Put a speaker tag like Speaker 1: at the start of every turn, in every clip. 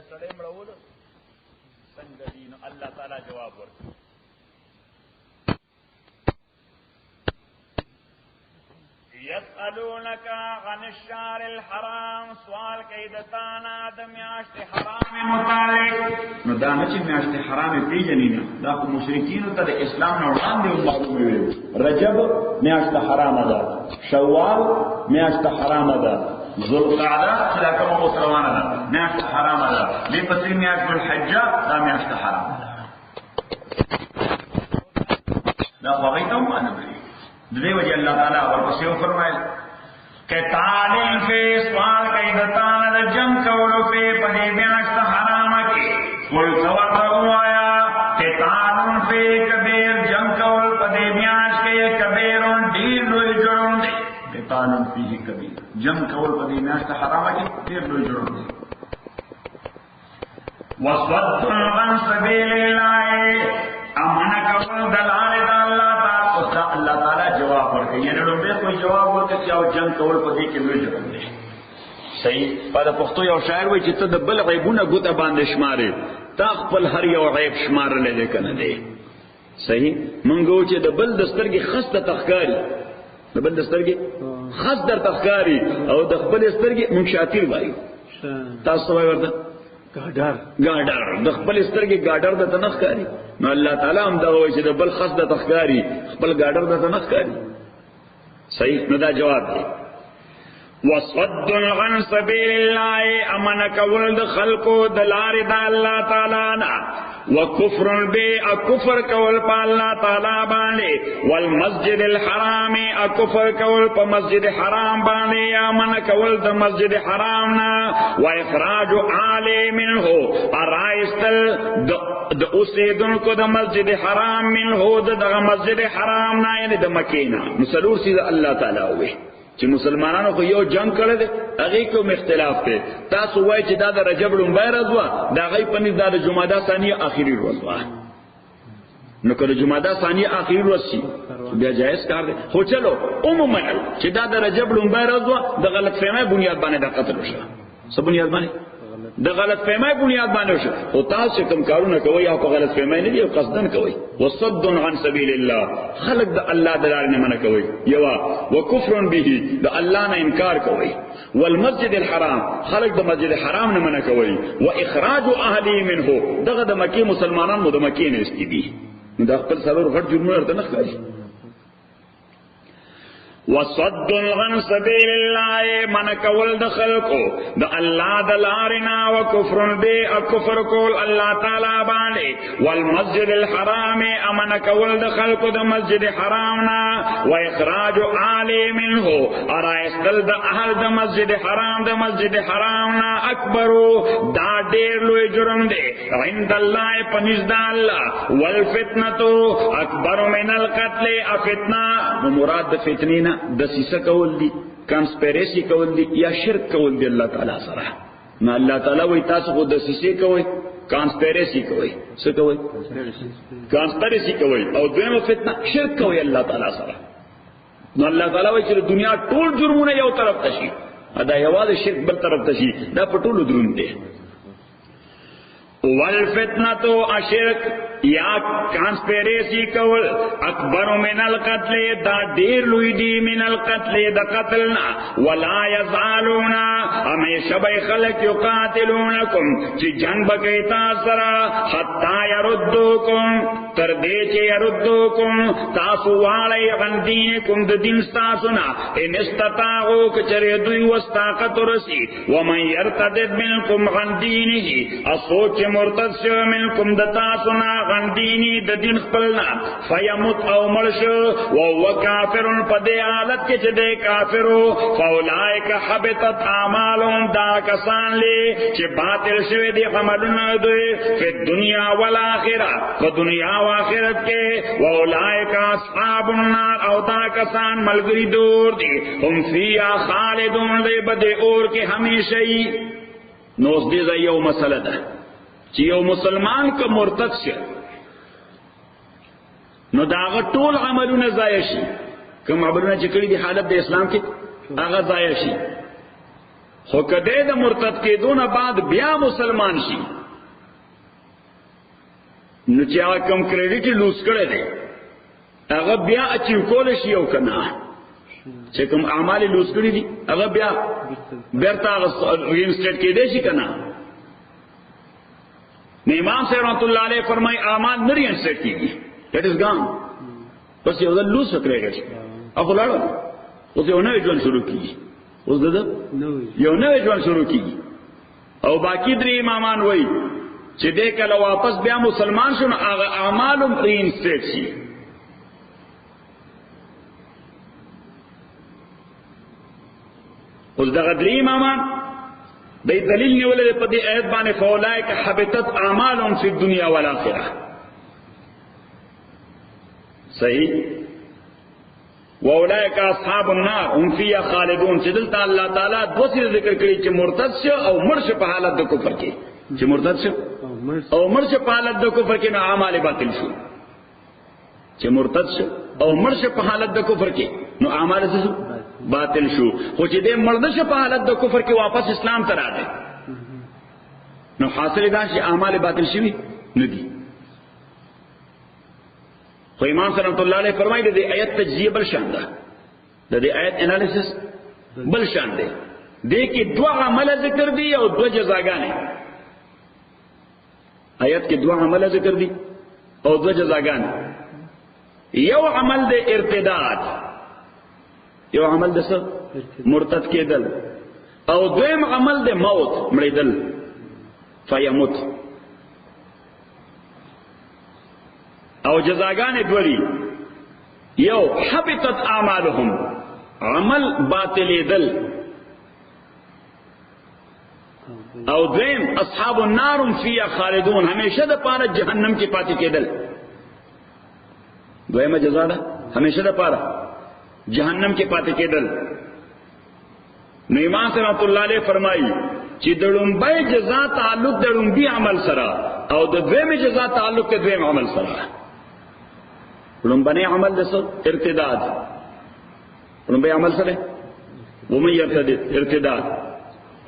Speaker 1: سړی مړولو څنګه دي؟ نو الله تعالی جواب ورکړي يسألونك عن الشهر الحرام، سوال کوي د تانا د میاشت حرام متعلق. نو دا نه چې میاشت حرام پیژنې نه، دا خو مشرکینو ته د اسلام نه وړاندې معلومه وي. رجب میاشت حرامه ده، شوال میاشت حرامه ده، ذوالقعده چې دا کومه مسلمانه ده میاشت حرامه ده، دې پسې میاشت الحجه دا میاشت حرامه ده. دا خو هغوی ته هم معلوم دي. دې وجه الله تعالی ورپسې وفرمایل قتال فی، سوال کوي د تانه د جنګ کولو فی په دې میاشت حرامه کې. قل ورته ووایه قتال فی کبیر، جنګ کول په دې میاشت کې کبیر ډېر لوی جرم دی. قتال فیه کبیر، جنګ کول په دې میاشت حرامه کې ډېر لوی جرم دی. وصد عن سبیل الله، امنه کول د لارې د الله تعالی. اللہ تعالیٰ جواب ورکړي، یعنی لومبه کوئی جواب ورکړي چې او جنگ کول په دې کې لوی جرم دی. صحیح. په پښتو یو شاعر وایي چې ته د بل عیبونه ګوته باندې شمارې، تا خپل هر یو عیب شمارلی دی کنه دی. صحیح. مونږ وایو چې د بل د سترګې خس د تخکاری، د بل د سترګې خس در تخکاری، او د خپل سترګې مونږ شاطر وایو. تاسو وایي ورته ګاډر د خپل سترګې ګاډر د تنخ کاری. نو الله تعالی هم دا وایي چې د بل خاص د تخکاری، خپل ګاډر د تنخ کاری. صحیح. نو دا جواب دی. وصد عن سبیل الله، امن کول د خلقو د لارې د الله تعالی نه. وکفر به، کفر کول په الله تعالی باندې. والمسجد الحرام، کفر کول په مسجد حرام باندې. امن کول د مسجد حرام نه. واخراج آل منه، ارایستل د اوسیدونکو د مسجد حرام منه، دغه مسجد حرام نه، یعنی د مکې نه. مسلور سي الله تعالی وي چې مسلمانانو خو یو جنگ کړی دی، هغې کې هم اختلاف دی. تاسو وایئ چې دا د رجب لومبۍ ورځ وه، د هغوی په نس دا د جمادی ثانیه آخري ورځ وه. نو که د جمادی ثانیه آخري ورځ شي بیا جایز کار دی. خو چلو عموما چې دا د رجب لومبۍ ورځ وه، د غلط فهمۍ بنیاد باندې دا قتل وشوه. څه بنیاد باندې؟ د غلط فهمۍ بنیاد باندې وشو. خو تاسو چې کوم کارونه کوئ او په غلط فهمۍ نه دي او قصدن کوئ. وصد عن سبیل الله، خلق د الله د لارې نه منع کوئ. یوا وکفر به، د الله نه انکار کوئ. والمسجد الحرام، خلق د مسجد حرام نه منع کوئ. واخراج اهله منه، دغه د مکې مسلمانان مو د مکې نه ایستي دي. نو دا خپل څلور غټ جرمونه ورته نه ښکاري. وصد عن سبیل الله، من کول د خلقو د الله د لارنا. وکفر به، کفر کول الله تعالی باندې. والمسجد الحرام، امن کول د خلقو د مسجد حرامنا. واخراج آل منه، ارایستل د اهل د مسجد حرام د مسجد حرامنا. اکبرو، دا ډیر لوی جرم دی عند الله، پنځ د الله. والفتنه اکبر من القتل، فتنه مراد د فتنې نه دسیسه کول دي، کانسپیریسی کول دي، یا شرک کول دي الله تعالی سره. نو الله تعالی وایي تاسو خو دسیسه کوئ، کانسپیریسی کوئ. څه کوئ؟ کانسپیریسی کوئ. او دویمه فتنه شرک کوئ الله تعالی سره. نو الله تعالی وایي چې دنیا ټول جرمونه یو طرف ته شي، دا یوازې شرک بل طرف ته شي. دا په ټولو دروند دی. والفتنه اشرک، یا کانسپیریسی کول. اکبر من القتل، دا دیر لوی دی من القتل، دا قتلنا. ولا یزالون، ہمیشہ بے خلق یقاتلونکم، چی جنگ بکی تاثرا. حتی یردوکم، تردے چی یردوکم، تاسو والی غن دینکم دا دین ستاسونا. ان استطاعو کچری دوی وستاقت رسی. ومن یرتدد منکم غن دینی، اسوچ مرتد شو منکم دا تاسونا غن دینی د دین خپلنا. فیمت او مرشو وهو کافر، پدے حالت کے چدے کافرو. فاولائک حبطت اعمالهم، دا کسان لے چی باطل شوی دی عملنا دوی. فی الدنیا والآخرہ، فدنیا و آخرت کے. واولائک اصحاب النار، او دا کسان ملگری دور دی. ہم فیہا خالدون، دی بدے اور کے ہمیشہی. نوز دیزا یو مسئلہ دا چی یو مسلمان کا مرتد شد، نو داغه ټول عملونه ضایع شي. کوم عملونه چې کړی دي حالت د اسلام کې هغه ضایع شي. خو کده د مرتد کېدو نه بعد بیا مسلمان شي نو چې هغه کم کریډټ لوس کړی دی هغه بیا اچیو کول شي او کنه چې کوم اعمال لوس کړی دي هغه بیا بیرته رینسټیټ کېدی شي کنه. نو امام صاحب رحمۃ اللہ علیہ فرمای اعمال نه رینسټیټ کیږي دیٹ از گان بس یو ځل لوس کړی هغه لاړ اوس یو نوې ژوند شروع کیږي اوس دغه یو نوې ژوند شروع کیږي او باقی درې امامان وایي چې دې کله واپس بیا مسلمان شون هغه اعمالم رینسټیټ شي. اوس دغه درې امامان د دلیل نیولې په دې آیت باندې فولائک حبطت اعمالهم فی الدنیا والآخرة صحیح واولئک اصحاب النار هم فیها خالدون چې دلته الله تعالی دوه څه ذکر کړی چې مرتد شو او مرش په حالت د کفر کې چې مرتد شو او مرش په حالت د کفر کې نو اعمال باطل شو چې مرتد شو او مرش په حالت د کفر کې نو اعمال څه باطل شو خو چې دې مرده شو په حالت د کفر کې واپس اسلام ته راغی نو حاصل دا چې اعمال باطل شوي نه دي. خو امام صلی الله علیه فرمایي د آیت تجزیه بل شان ده د دې آیت انالیسس بل شان ده دې کې دوه عمل ذکر دي او دوه جزاګانې آیت کې دوه عمل ذکر دي او دوه جزاګانې یو عمل د ارتداد یو عمل د څه مرتد کېدل او دویم عمل د موت مړېدل فیموت او جزاګانې دوری یو حبطت اعمالهم عمل باطلېدل او دویم اصحاب النار فیها خالدون همیشه د پاره جهنم کې پاتې کېدل دویمه جزا ده همیشه د پاره جهنم کې پاتې کېدل. نو امام صلی الله علیه فرمایي چې د لومبۍ جزا تعلق د لومبي عمل سره او د دویمه جزا تعلق د دویم عمل سره. لومبني عمل د ارتداد لومبۍ عمل سره ومن يرتد ارتداد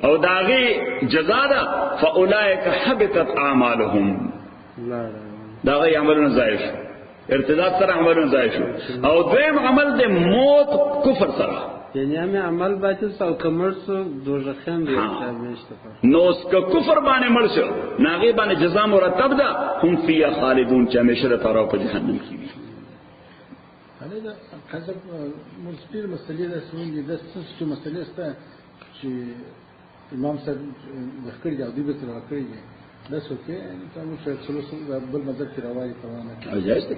Speaker 1: او داغي جزا ده فاولئک حبطت اعمالهم داغي عملونه ضایع شو ارتداد سره عملونه ضایع شو او دویم عمل د موت کفر سره
Speaker 2: یعنی همه عمل باطل او کمرس دوزخیان دی
Speaker 1: نو اس کا کفر باندې مړ شو ناغي باندې جزا مرتب ده هم فیها خالدون چې همیشه تر په جهنم کې وي.
Speaker 3: هغه دا کله مستقل مسلې ده سوي د څه مسلې سته چې امام صاحب ذکر دی او دې به تر کړی دی دا څه کې تاسو څه څه بل مدد راوړی تمام
Speaker 1: اجازه ده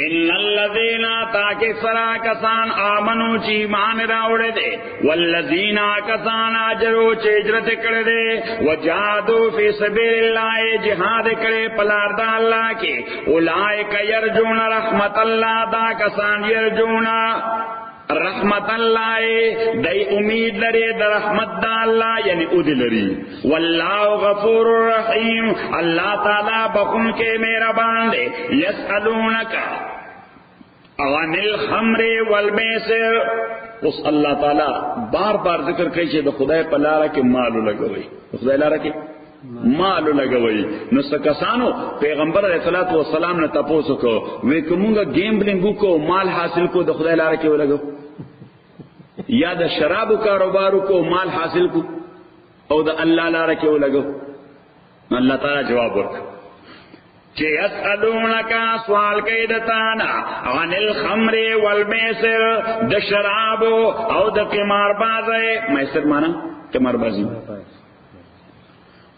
Speaker 1: ان الذين تاكسرا كسان امنوا چی مان راوڑے دے والذین کسان اجرو چی ہجرت کڑے دے وجاهدوا فی سبیل اللہ جہاد کرے پلار دا اللہ کے اولئک یرجون رحمت اللہ دا کسان یرجون رحمت اللہ دای امید لري د رحمت د الله یعنی او دې لري والله غفور رحیم الله تعالی بخون کې مهربان دی یسالونک عن الخمر والمیسر اوس الله تعالی بار بار ذکر کوي چې د خدای په لار کې مال لګوي خدای لار کې مال لګوي نو څکسانو پیغمبر علیه الصلاۃ والسلام نه تاسو کو وې کومه گیمبلینګ کو مال حاصل کو د خدای لار کې ولګو یا د شراب کاروبارو کو مال حاصل کو او د الله لار کې ولګو الله تعالی جواب ورک چې اسالونک سوال کوي دتانا عن الخمر والمیسر د شراب او د قمار بازه میسر معنا قمار بازی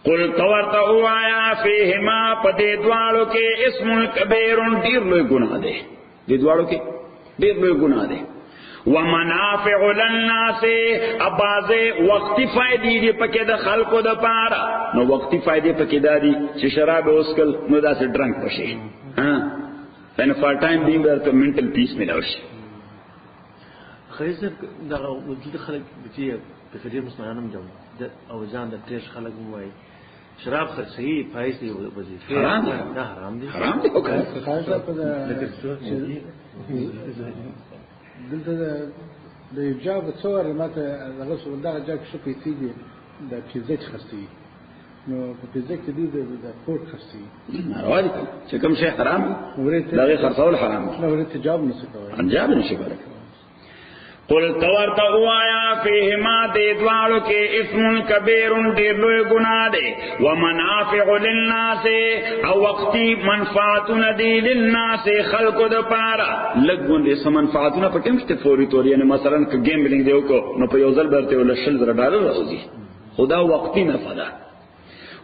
Speaker 1: قل تورتا آیا فیہما پدے دوالو کے اسم کبیر ډیر لوی گناہ دے دے دوالو کے ډیر لوی گناہ دے ومنافع للناس اباز وقتی فائدې دی پکې د خلقو د پاره نو وقتی فائدې پکې دادي چې شراب اوسکل نو داسې ډرنک پشي ها ان فار ټایم بینګ ورته منټل پیس ملاوي
Speaker 4: خیزه دغه وجود خلک چې په فدی مسلمانانو جوړ او ځان د تیش خلک وایي شراب صحیح پیسې وظیفه
Speaker 1: حرام دي حرام دي
Speaker 3: دلته د جاب څو واره ماته هغه څو دغه جاب څه پیسې دي د فزیک خرڅي نو په فزیک کې دي د کوټ خرڅي
Speaker 1: راوړي چې کوم شی حرام دغه خرڅول حرام
Speaker 3: نو ورته جاب نشي کولای
Speaker 1: انجام نشي کولای قل تورت اوایا فیهما دې دوالو کې اسم کبیر ډېر لوی ګناه دی ومنافع للناس او وقتی منفعتنا دی للناس خلق د پاره لګون دې سم منفعتنا په ټیم کې فوري تور یعنی مثلا ک گیمبلینګ دیو کو نو په یو ځل برته ول $100 راځي خدا وقتی نه فدا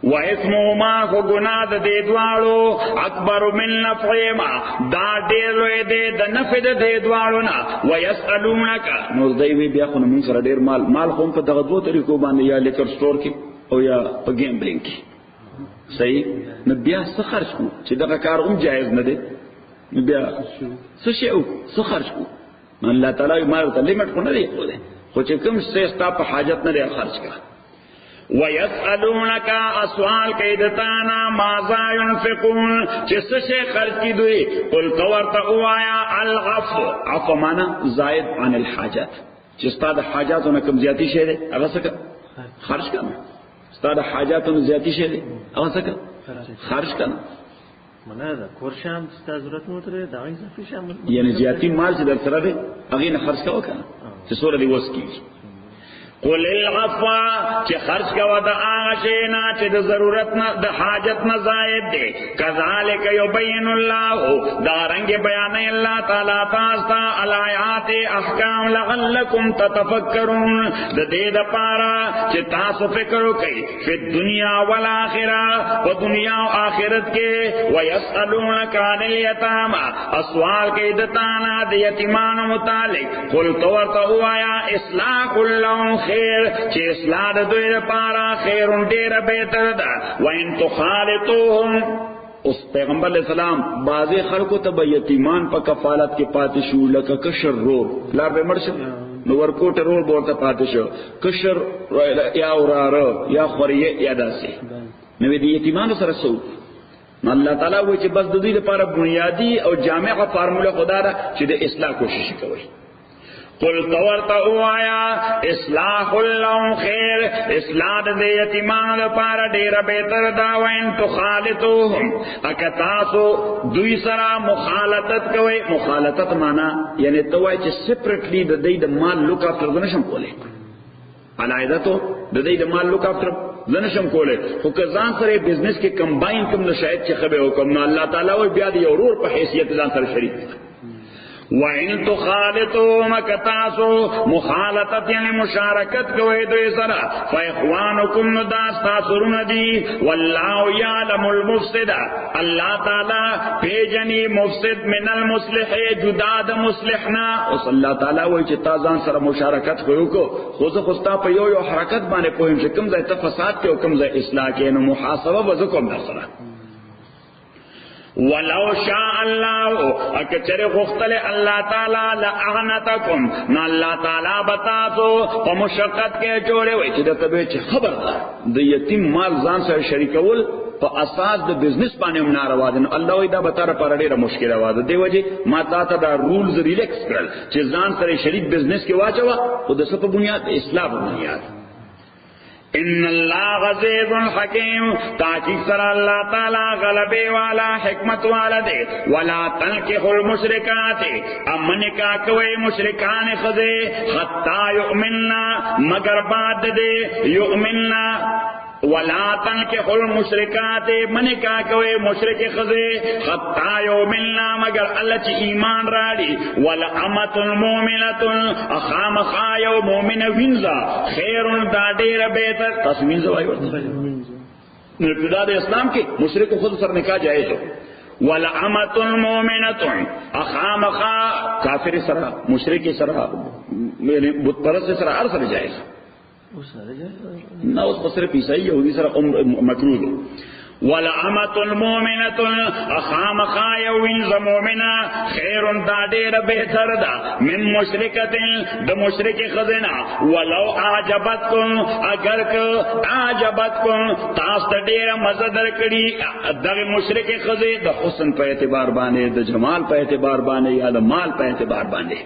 Speaker 1: و اسمهما خو گناه د دې دوالو اکبر من نفعهما دا ډېر لوی دی د نفع د دې دوالو نه ويسالونک نو دوی بیا خو موږ سره ډېر مال خو په دغه دوه طریقو باندې یا لیکر سٹور کې او یا په گیمبلینګ کې صحیح نو بیا څه خرج کو چې دغه کار هم جایز نه دی نو بیا څه شی او څه خرج کو الله تعالی مال ته لیمټ کو نه دی خو چې کوم څه ستا په حاجت نه دی خرج کا وَيَسْأَلُونَكَ أَسْوَالَ كَيْدَتَانَا مَاذَا يُنْفِقُونَ چس شے خرچ کی دوئی قل تورت اوایا العفو عفو مانا زائد عن الحاجات چستا دا حاجاتونا کم زیادی شے دے اگر سکا خرچ کرنا ستا دا حاجاتونا زیادی شے دے اگر سکا خرچ کرنا
Speaker 4: منا دا کورشام ستا ضرورت نوتره دا غی زفی شام
Speaker 1: یعنی زیادی مال چی در سره دے اگین خرچ کوا کرنا چی سورا دی وز کی قل العفو چې خرج کوا د هغه شی نه چې د ضرورت نه د حاجت نه زائد دی کذالک یبین الله دا رنگ بیان الله تعالی تاسو الایات احکام لعلکم تتفکرون د دې لپاره چې تاسو فکر وکړئ په دنیا او آخرت په دنیا او آخرت کې ويسالونک عن الیتاما سوال کوي د تانا د یتیمانو متعلق قل تورته وایا اصلاح لهم خیر چې اصلاح د دوی لپاره خیر ډیر بهتر ده وان تخالطوهم اوس پیغمبر علیہ السلام بعضی خلکو ته یتیمان په کفالت کې پاتې شو لکه کشر رور لار به مرشه نو ورکوټ رور ورته پاتې شو کشر یا وراره یا خوریه یا داسې نو دې یتیمانو سره سو الله تعالی وایي چې بس د دې لپاره بنیادی او جامعه فارموله خدا را چې د اصلاح کوشش کوي قل تورتا اوایا اصلاح لهم خیر اصلاح د یتیمانو لپاره ډیره بهتر دا وین تخالطوهم اکتاسو دوی سره مخالطت کوي مخالطت معنا یعنی توای چې سپریټلی د دې د مال لوک افټر نشم کوله علایدتو د دې د مال لوک افټر نشم کوله خو ځان سره بزنس کې کمباین کوم نشایت چې خبره وکم نو الله تعالی وی بیا د ورور په حیثیت ځان سره شریک وَإِن تُخَالِطُوا مَكَتَاسُ مخالطت یعنی مشارکت کوئی دوی سرا فَإِخْوَانُكُمْ نُدَاسْتَا سُرُنَدِي وَاللَّهُ يَعْلَمُ الْمُفْسِدَ اللہ تعالی پیجنی مفسد من المصلح جداد مصلحنا اس اللہ تعالی وی چې تازان سره مشارکت کوئی کو خوز خستا په یو حرکت باندې پوهم چې کوم ځای ته فساد کې او کوم ځای اصلاح کې نو محاسبه وزکم در سره ولو شاء الله اکچر غختل اللہ تعالی لعنتکم نو اللہ تعالی بتاسو په مشقت کې جوړه وي چې د تبه چې خبر ده د یتیم مال ځان سره شریکول په اساس د بزنس باندې هم ناروا دي الله وی دا به تر پر ډیره مشکله واده دی وجه ما تاسو دا رولز ریلیکس کړل چې ځان سره شریک بزنس کې واچوا او د څه په بنیاد اسلام په بنیاد ان اللہ غزیز الحکیم تاکہ سر اللہ تعالی غلبے والا حکمت والا دے ولا تنکح المشرکات امن کا کوئی مشرکان خزے حتی یؤمننا مگر بعد دے یؤمننا ولا تنکح المشرکات من کا کوئی مشرک خزے حتی یؤمننا مگر اللہ چی ایمان راڑی ولا امت المومنت اخام خایو مومن وینزا خیر دا دیر بیتر تصوینزا وائی ورد ابتداء اسلام کے مشرک خود سر نکاح جائے تو ولا امت المومنت اخام خا کافر سرا مشرک سرا بت پرست سرا ہر سر جائے نہ اس بصر پیسائی یہودی سر مکروه دے ولعمت المومنت اخام خایوین زمومنا خیر دا دیر بہتر دا من مشرکت دا مشرک خزنا ولو آجبتکم اگر که آجبتکم تاست دیر مزدر کری دا مشرک خزے دا حسن پہ اعتبار بانے دا جمال پہ اعتبار بانے یا دا مال پہ اعتبار بانے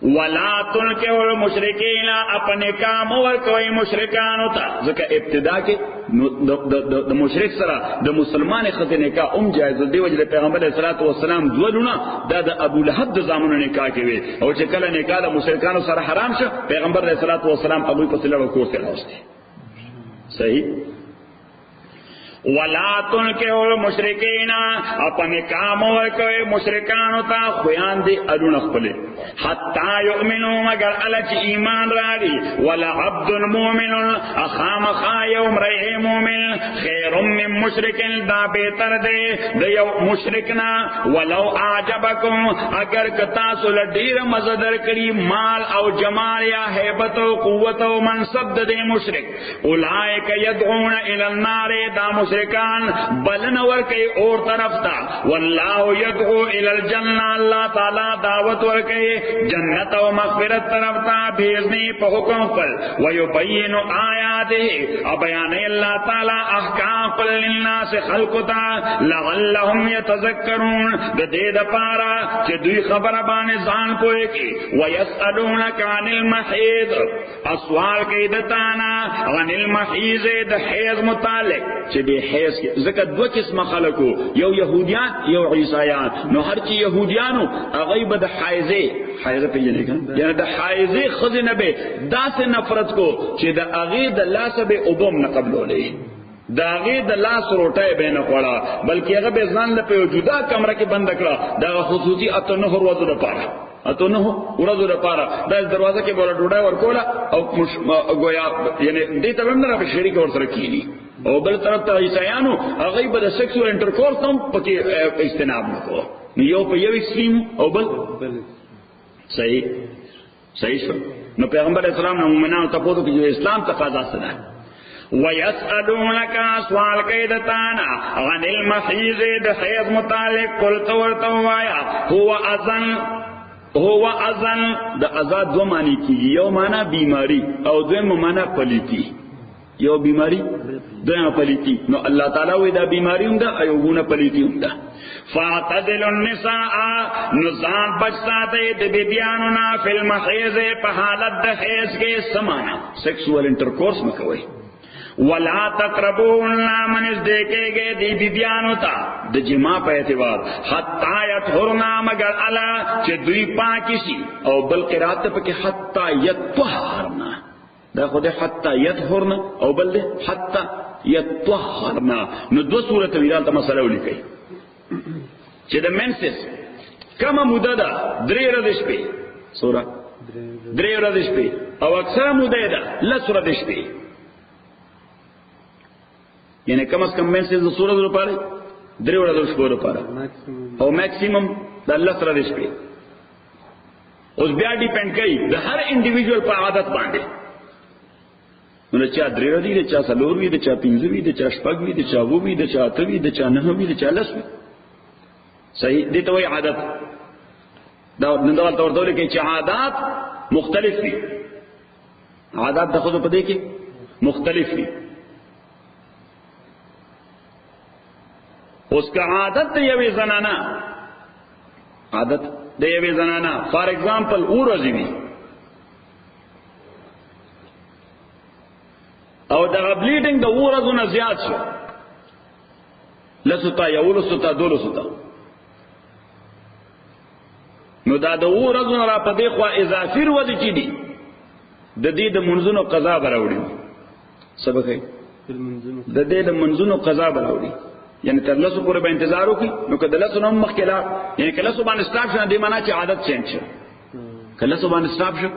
Speaker 1: ولا تلقوا المشرکین اپنے کام اور کوئی مشرکان ہوتا ځکه ابتدا کې د مشرک سره د مسلمان خزه نکاح جایز دی وجه پیغمبر علیه الصلاۃ والسلام دولونه د ابو لهب د زامنو نکاح کوي او چې کله نکاح د مشرکانو سره حرام شه پیغمبر علیه الصلاۃ والسلام ابو په سره وکړ صحیح ولا تلقوا المشرکین اپنے کام اور کوئی مشرکان ہوتا خویان دی ادون خپل حتا یؤمنوا مگر الچ ایمان راڑی ولا عبد المؤمن اخام خایوم رئ مومن خیر من مشرک دا بہتر دے دیو مشرکنا ولو اعجبکم اگر کتا سول ډیر مزدر کړي مال او جمال یا هیبت او قوت او منصب دے مشرک اولئک يدعون الى النار دا مشرکان بلن ورکی اور طرف تا واللہ یدعو الى الجنہ اللہ تعالی دعوت ورکی جنت و مغفرت طرف تا بھیجنی پا حکم پل ویبین آیاته ابیانی اللہ تعالی احکام پل للناس خلقتا لعلهم یتذکرون دید پارا چه دوی خبر بان زان پوئے کی ویسألونک عن المحیض اسوال کی دتانا عن المحیض د حیض متعلق چه دی حیض ذکر دو قسم خلقو یو یهودیان یو عیسایان نو هر چی یهودیانو اغیب د حایزه پہ جنے گا یعنی د حایزه خزنه به داس نفرت کو چې د اغی د لاس به اوبم نه قبلولې د اغی د لاس روټه به نه خوړه بلکې هغه به ځان له په جدا کمره کې بند کړه دا خصوصي اتنه ورځو لپاره اتنه ورځو لپاره د دروازه کې بوله ډوډۍ ورکوله او گویا یعنی دې ته هم نه په شریک ور سره کیږي او بل طرف ته عیسایانو هغه به د سیکسوال انټرکورس هم پکې اجتناب وکړو یو په یو ایکستریم او بل صحیح شو نو پیغمبر اسلام نو مومنانو ته پوښتنه کوي اسلام تقاضا څه ده وَيَسْأَلُونَكَ سوال قیدتانا عن المحیض د حیض متعلق قلت ورتوایا هو اذن د ازاد دو معنی کیږي یو معنی بیماری او دویم معنی پلیتی یو بیماری دویم پلیتی نو الله تعالی وی دا بیماری هم ده ایوونه پلیتی هم ده فاعتدلوا النساء نزان بچساتے د بیبیانو نا فی المحیض په حالت د حیض کې سمانا سیکسوال انٹرکورس مکوئ ولا تقربون منز دیکھے گئے دی بیبیانو تا د جما په اعتبار حتا یطهرنا مگر الا چې دوی پاکی شي او بل قرات په کې حتا یطهرنا دا خو ده حتا یطهرنا او بل ده حتا یطهرنا نو دو صورت ویرال ته مسله ولیکي چې د منسس کما موده ده 3 ورځې شپې سورہ 3 ورځې شپې او اکثر موده ده لس ورځې شپې یعنی کم از کم منسس د سورہ لپاره 3 ورځې شپې لپاره او میکسیمم د الله سره د شپې اوس بیا ډیپند کوي د هر انډیویډوال په عادت باندې نو چا 3 ورځې د چا 4 ورځې د چا 5 ورځې د چا 6 ورځې د چا 7 ورځې د چا 8 ورځې د چا 9 ورځې د چا 10 ورځې صحیح دي ته وی عادت دا نندوال تور دوله کې چې عادت مختلف دي عادت د خود په دې کې مختلف دي اس کا عادت د یوې زنانا عادت د یوې زنانا فار ایگزامپل ورځې وي او د بلیډینګ د ورځو نه زیات شو لسوتا یولسوتا دولسوتا نو دا د ورځو را په دې خوا اضافي ورځې چې دي د دې د منځونو قضا براوړي سبق هي د دې د منځونو قضا براوړي یعنی تر لسو پورې به انتظار وکړي نو کله لسو نو مخکې لا یعنی کله سو باندې سٹاپ شنه دې معنا چې عادت چینج شي کله سو باندې سٹاپ شو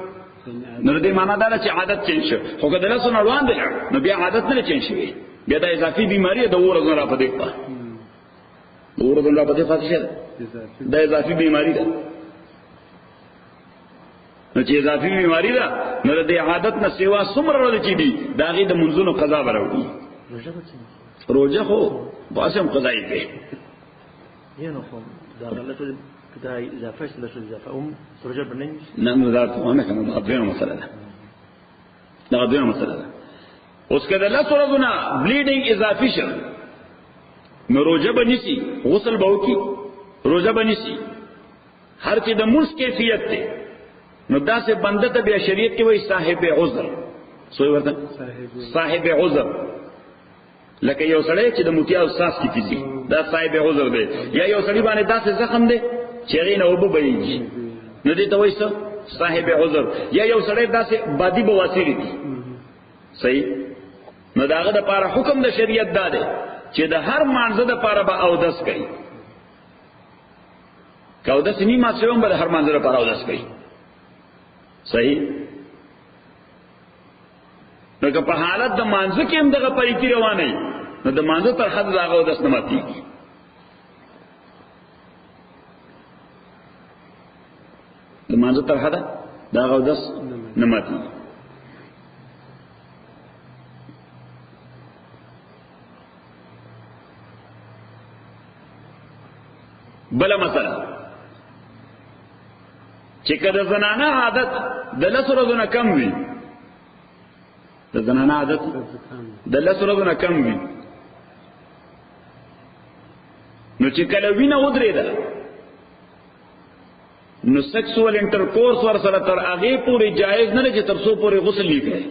Speaker 1: نو دې معنا دا چې عادت چینج شي خو کله لسو نه روان دي نو بیا عادت نه چینج شي بیا د اضافي بیماری د ورځو را پدې په ورځو را پدې فاتشه د اضافي بیماری ده نو چې اضافي بیماری ده نو د عادت نه سیوا څومره ورځې چې دي دا غي د منځونو قضا براوړي روزه خو باسم قضایي دی
Speaker 4: یانو خو دا غلطه دا اضافه شته لسو اضافه روزه بنئ
Speaker 1: نه نو دا څنګه کنه دا غوډه مسله ده دا غوډه مسله ده اوس کله لسو ورځې بلیډینګ اضافي شو نو روزه بنسي غسل به وکي روزه بنسي هر چې د موس کیفیت ته نو داسې بنده ته بیا شریعت کې وایي صاحب عذر. سوې ورته صاحب عذر، لکه یو سړی چې د موتیا استاد کې کیږي دا صاحب عذر دی. یا یو سړی باندې داسې زخم دی چې هغې نه اوبه بهیږي، نو دې ته وایي څه صاحب عذر. یا یو سړی داسې بادي بواسیر دي، صحیح، نو د هغه دپاره حکم د شریعت دا دی چې د هر مانځه دپاره به اودس کوي. که اودس نی مات شوی هم به د هر مانځه دپاره اودس کوي، صحیح. نو که په حالت د مانځه کې هم دغه پلیتي روانه وي نو د مانځه تر حد د هغه اودس نه ماتېږي. د مانځه تر حده د هغه اودس نه ماتېږي. بله مسله چې که د زنانه عادت د 10 ورځو نه کم وي، د زنانه عادت د 10 ورځو نه کم وي، نو چې کله وینه ودرېده نو سیکسوال انټرکورس ور سره تر هغې پورې جایز نه دی چې تر څو پورې غسل نه کوي.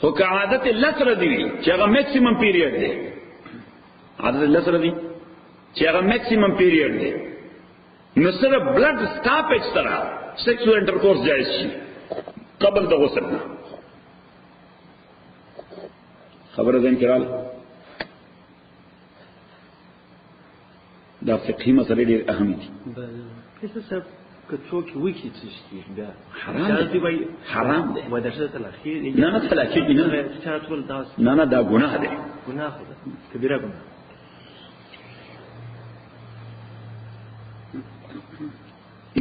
Speaker 1: خو که عادت 10 ورځې وي چې هغه میکسیمم پیریډ دی، عادت 10 ورځې چې هغه میکسیمم پیریډ دی، نو صرف بلډ سټاپیج سره سیکسوال انټرکورس جایز شي قبل د غسل نه. خبره ذهن کې راغله؟ دا فقهي مسئلې ډېرې اهمې دي.
Speaker 4: که څوک وکړي څه شي بیا
Speaker 1: حرام دی.
Speaker 4: وایي دا څه طلاقي دي؟
Speaker 1: نه طلاقي دي نه، نه دا ګناه دی،
Speaker 4: ګناه ده، کبیره ګناه.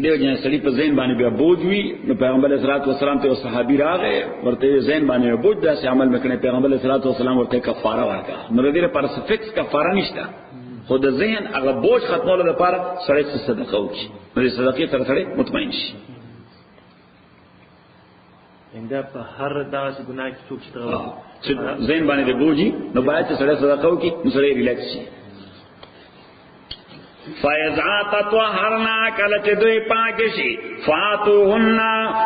Speaker 1: دیو جن سړي په ذهن باندې بیا بوج وي، نو پیغمبر علیه الصلاۃ والسلام ته صحابي راغی ورته ذهن باندې بوج داسې عمل وکړي، پیغمبر علیه الصلاۃ والسلام ورته کفاره ورکړه. نو دې لپاره فکس کفاره نشته، خو د ذهن هغه بوج ختمولو لپاره سړی صدقه وکړي، نو دې صدقې سره سړی مطمئن شي.
Speaker 4: انده په هر داسې ګناه کې څوک
Speaker 1: چې ذهن باندې د بوجي نو باید چې سړی صدقه وکړي، نو سړی ریلیکس شي. فَإِذَا تَطَهَّرْنَا کله چې دوی پاک شي فَاتُوهُنَّ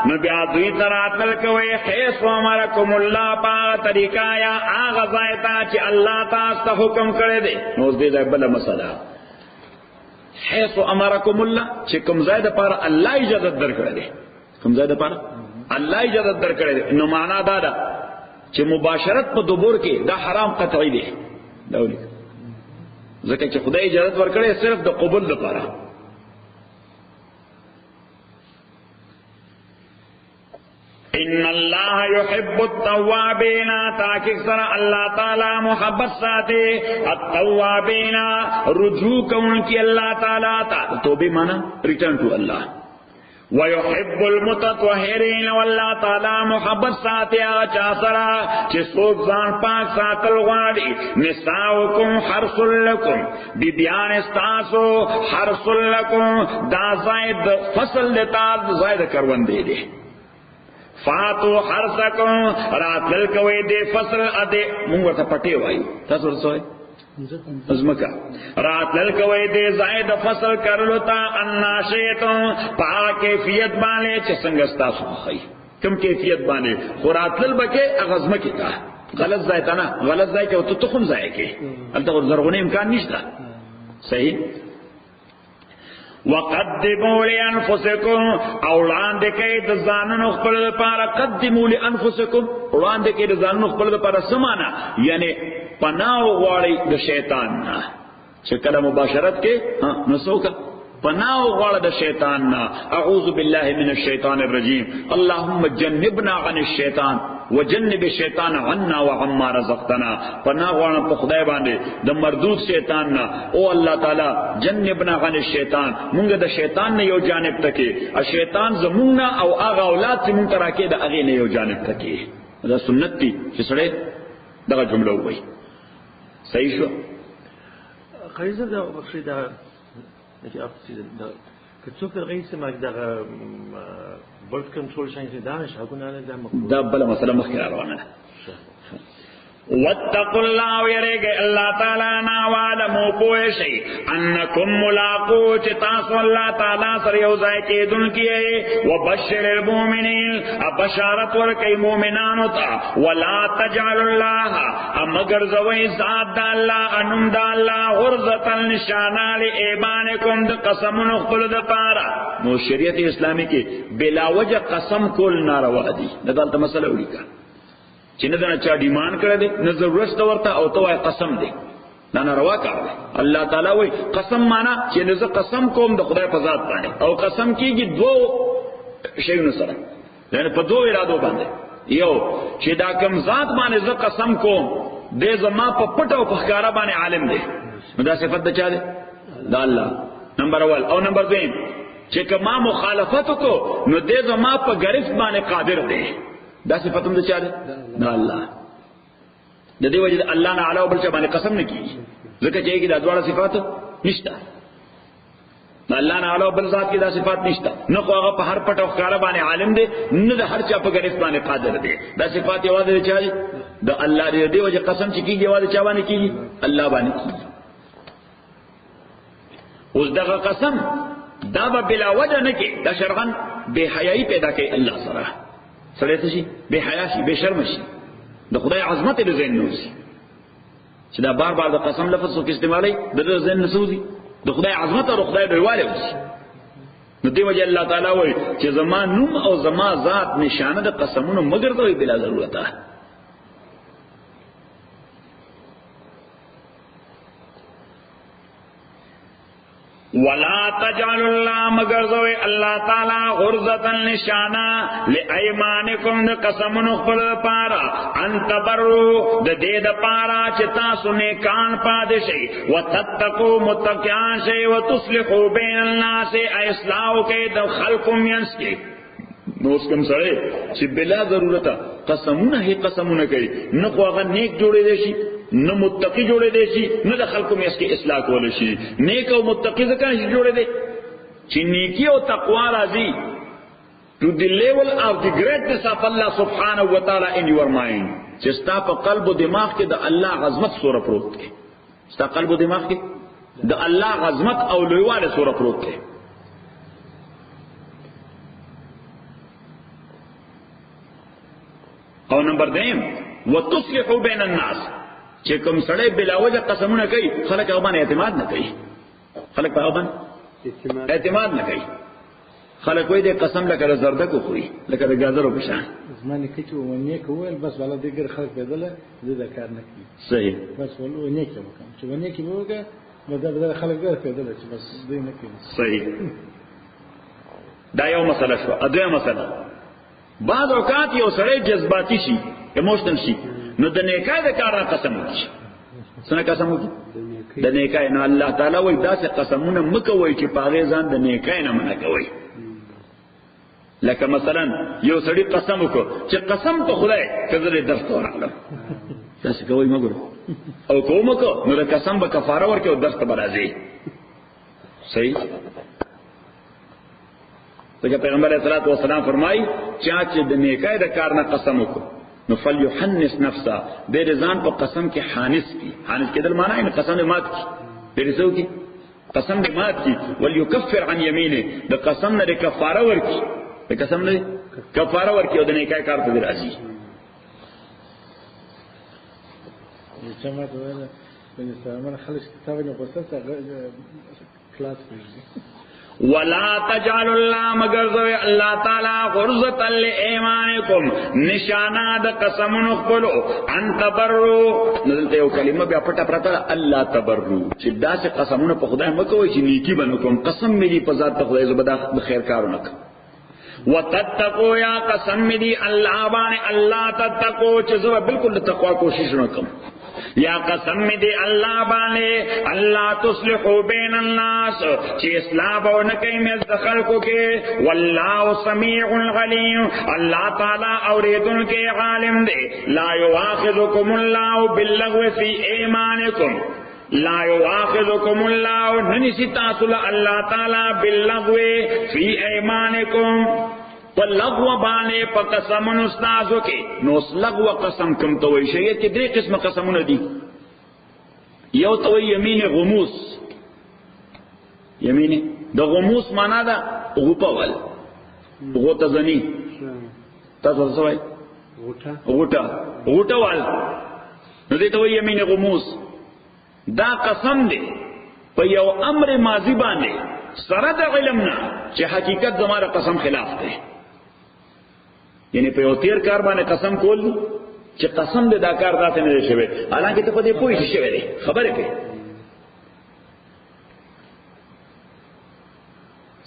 Speaker 1: نو بیا دوی ته راتل کوئ حیث امرکم الله په طریقه یا هغه ځای ته چې الله تاسو ته حکم کړی دی. نو اوس دې ځای بله مسله، حیث امرکم الله چې کوم ځای دپاره الله اجازت درکړی دی، کوم ځای دپاره الله اجازت درکړی دی، نو معنا دا ده چې مباشرت په دبر کې دا حرام قطعی دی. دا ولیکه ځکه چې خدای اجازت ورکړي صرف د قبول لپاره. ان الله يحب التوابين، تاکي سره الله تعالی محبت ساتي التوابين، رجوع کوونکی الله تعالی ته. توبه معنا ریټرن ټو الله. ويحب المتطهرين، والله تعالی محبت ساتي هغه چا سره چې څوک ځان پاک ساتل غواړي. نساؤکم حرث لکم، بیبیان استاسو حرث لکم، دا زائد فصل دیتا زائد کروندې دي. فاتو حرثکم، راتل کوي دې فصل اده موږ ورته پټي وایو، تاسو ورته ازمکا راتل کوي دې زائد فصل کرلو تا اناشیتو پا کیفیت باندې چې څنګه تاسو خو کم کیفیت باندې خوراتل بکې اغزمه کې تا غلط ځای ته نه، غلط ځای کې او ته تخم ځای کې البته زرغونه امکان نشته. صحیح. وقدموا لانفسکم، او وړاندې کړئ د ځانونو خپل لپاره. قدموا لانفسکم، وړاندې کړئ د ځانونو خپل لپاره سمانه، یعنی پناه غواړي د شیطان نه. چې کله مباشرت کې نو څوک پناه غواړي د شیطان نه. اعوذ بالله من الشیطان الرجیم، اللهم جنبنا عن الشیطان وجنب الشیطان عنا وعما رزقتنا. پناه غواړم په خدای باندې د مردود شیطان نه. او الله تعالی جنبنا عن الشیطان، مونږ د شیطان نه یو جانب تکي، او شیطان زمونږ نه او هغه اولاد چې مونږ راکې د هغه نه یو جانب تکي. دا سنت دي چې سړی دغه جمله وایي. صحیح شو؟
Speaker 4: قیصر دا بخشی دا چې اپسی دا که څوک غیر سمه دا بلډ کنټرول شاین دا نشاګونه نه دا
Speaker 1: بل مسله مخکې روانه ده. واتقوا الله ويرګ الله تعالی نا وعلموا پوشي انکم ملاقو چې تاسو الله تعالی سره یو ځای کېدونکي وبشر المؤمنین ابشارت ورکې مؤمنانو ته ولا تجعلوا الله مگر زوی ذات د الله انم د الله غرزه نشانه لایمانکم د قسمونو خپل د پاره. نو شریعت اسلامی کې بلا وجه قسم کول ناروا دي. دغه مسله ولیکه چې نه دا چا ډیمان کړی دی نه ضرورت ورته او ته وای قسم دی نه ناروا کار دی. الله تعالی وای قسم معنا چې نه قسم کوم د خدای په ذات باندې او قسم کیږي دوه شیونو سره یعنی په دوه ارادو باندې. یو چې دا کوم ذات باندې ز قسم کوم دې زما په پټ او په ښکارا باندې عالم دی نو دا صفت د چا دی؟ د الله. نمبر اول. او نمبر دویم چې کما مخالفت کو نو دې زما په گرفت باندې قادر دی. دا صفتم د چا ده؟ د الله. د دې وجه الله نه علاوه بل څه باندې قسم نه کیږي ځکه چې کې دا ډول صفات نشته. الله نه علاوه بل ذات کې دا صفات نشته. نه خو هغه په هر پټ او ښکارا باندې عالم دی نه د هر چا په گرفت باندې قادر دی. دا صفات یوازې د چا دي؟ د الله دی. دې وجه قسم چې کیږي یوازې چا باندې کیږي؟ الله باندې کیږي. اوس دغه قسم دا به بلا وجه نه کې دا شرعاً بے حیايي پیدا کوي الله سره. سره ته شي بے حیا شي بے شرم شي د خدای عظمت له ذهن نوځي چې دا بار بار د قسم لفظ کو استعمالي د ذهن نسوځي د خدای عظمت او خدای ډیرواله وځي. نو دی وجه الله تعالی وایي چې زما نوم او زما ذات نشانه د قسمونو مگر دوی بلا ضرورت ده. ولا تجعلوا الله مگر زوی الله تعالی غرزه نشانه لایمانکم د قسمونو خپل پارا ان تبروا د دې د پارا چې تاسو نه کان پادشي وتتقوا متقیان شي وتصلحوا بین الناس اصلاح کې د خلق مینس کې. نو اس کوم سره چې بلا ضرورت قسمونه هي قسمونه کوي نه خو هغه نیک جوړې دي شي نه متقی جوړې دي شي نه د خلکو مې اس کې اصلاح کول شي. نیک او متقی ځکه چې جوړې دي چې نیکی او تقوا راځي to the level of the greatness of Allah subhanahu wa ta'ala in your mind. چې ستا په قلب او دماغ کې د الله عظمت سوره پروت دی. ستا قلب او دماغ کې د الله عظمت او لویواله سوره پروت دی. او نمبر دیم وتصلحوا بین الناس چې کوم سړی بلا وجه قسمونه کوي خلک هغه باندې اعتماد نه کوي. خلک په هغه باندې اعتماد نه کوي. خلک وایي د قسم لکه زرده کو خوري لکه د گازرو په شان.
Speaker 3: زمانه کې چې ونی کول بس ولا دګر خلک بدله د کار نه کوي.
Speaker 1: صحیح.
Speaker 3: بس ونی کې وکم چې ونی کې وګه بدل خلک بدله چې بس دوی نه کوي.
Speaker 1: صحیح. دا یو مسله شو. اځه مسله بعض اوقات یو سړی جذباتي شي ایموشنل شي نو د نیکای د کار نه قسم وکړي. څنګه قسم وکړي؟ د نیکای نه. الله تعالی وایي داسې قسمونه مکوئ چې پاغه ځان د نیکای نه منع کوي. لکه مثلا یو سړی قسم وکړي چې قسم په خدای کزره درس ورغلم تاسو کوی مګر او کوم کو نو د قسم به کفاره ورکړي او درس ته راځي. صحیح. ځکه پیغمبر علیه الصلاۃ والسلام فرمایي چې د نیکای د کار نه قسم وکړي نو فلیحنس نفسه د رضان په قسم کې حانس کی. حانس کېدل معنی ان قسم مات کی درسو کی قسم دې مات کی وليكفر عن يمينه د قسم نه کفاره ورکی د قسم نه کفاره ورکی او د نیکای کار ته راځي.
Speaker 3: چې ما ته ویل په سلام خلک کتاب نه غوسه کلاس کوي.
Speaker 1: ولا تجعلوا الله مگر ذو الله تعالی غرزه لایمانکم نشانه د قسمونو خپلو ان تبروا. دلته یو کلمه بیا پټه پرته الله تبروا چې داسې قسمونه په خدای مکوئ چې نیکی بنو کوم. قسم ملي په ذات خدای زبدا د خیر کارونه کوم. وتتقوا یا قسم دی الله باندې الله تتقوا چې زه بالکل د تقوا کوشش وکم. یا قسم دی الله باندې الله تصلحوا بین الناس چې اصلاح به نه کوي مې د خلکو کې. والله سمیع علیم الله تعالی اوریدونکو عالم دی. لا یؤاخذکم الله باللغو فی ایمانکم لا یؤاخذکم الله ننسی تاسو الله تعالی باللغو فی ایمانکم په لغو باندې په قسمونو استادو کې. نو لغو قسم کوم ته وایي؟ شریعت کې درې قسمه قسمونه دي. یو ته وایي یمین غموس. یمین د غموس معنا ده غوپول، غوته ځنی. تاسو څه وایي؟ غوټه وال. نو دې ته وایي یمین غموس. دا قسم دی په یو امر ماضی باندې سره د علم نه چې حقیقت زماره قسم خلاف دی. یعنی په یو تیر کار باندې قسم کول چې قسم دې دا کار راته نه شوی، حالانکه ته په دې پوه شې دی خبره کوي.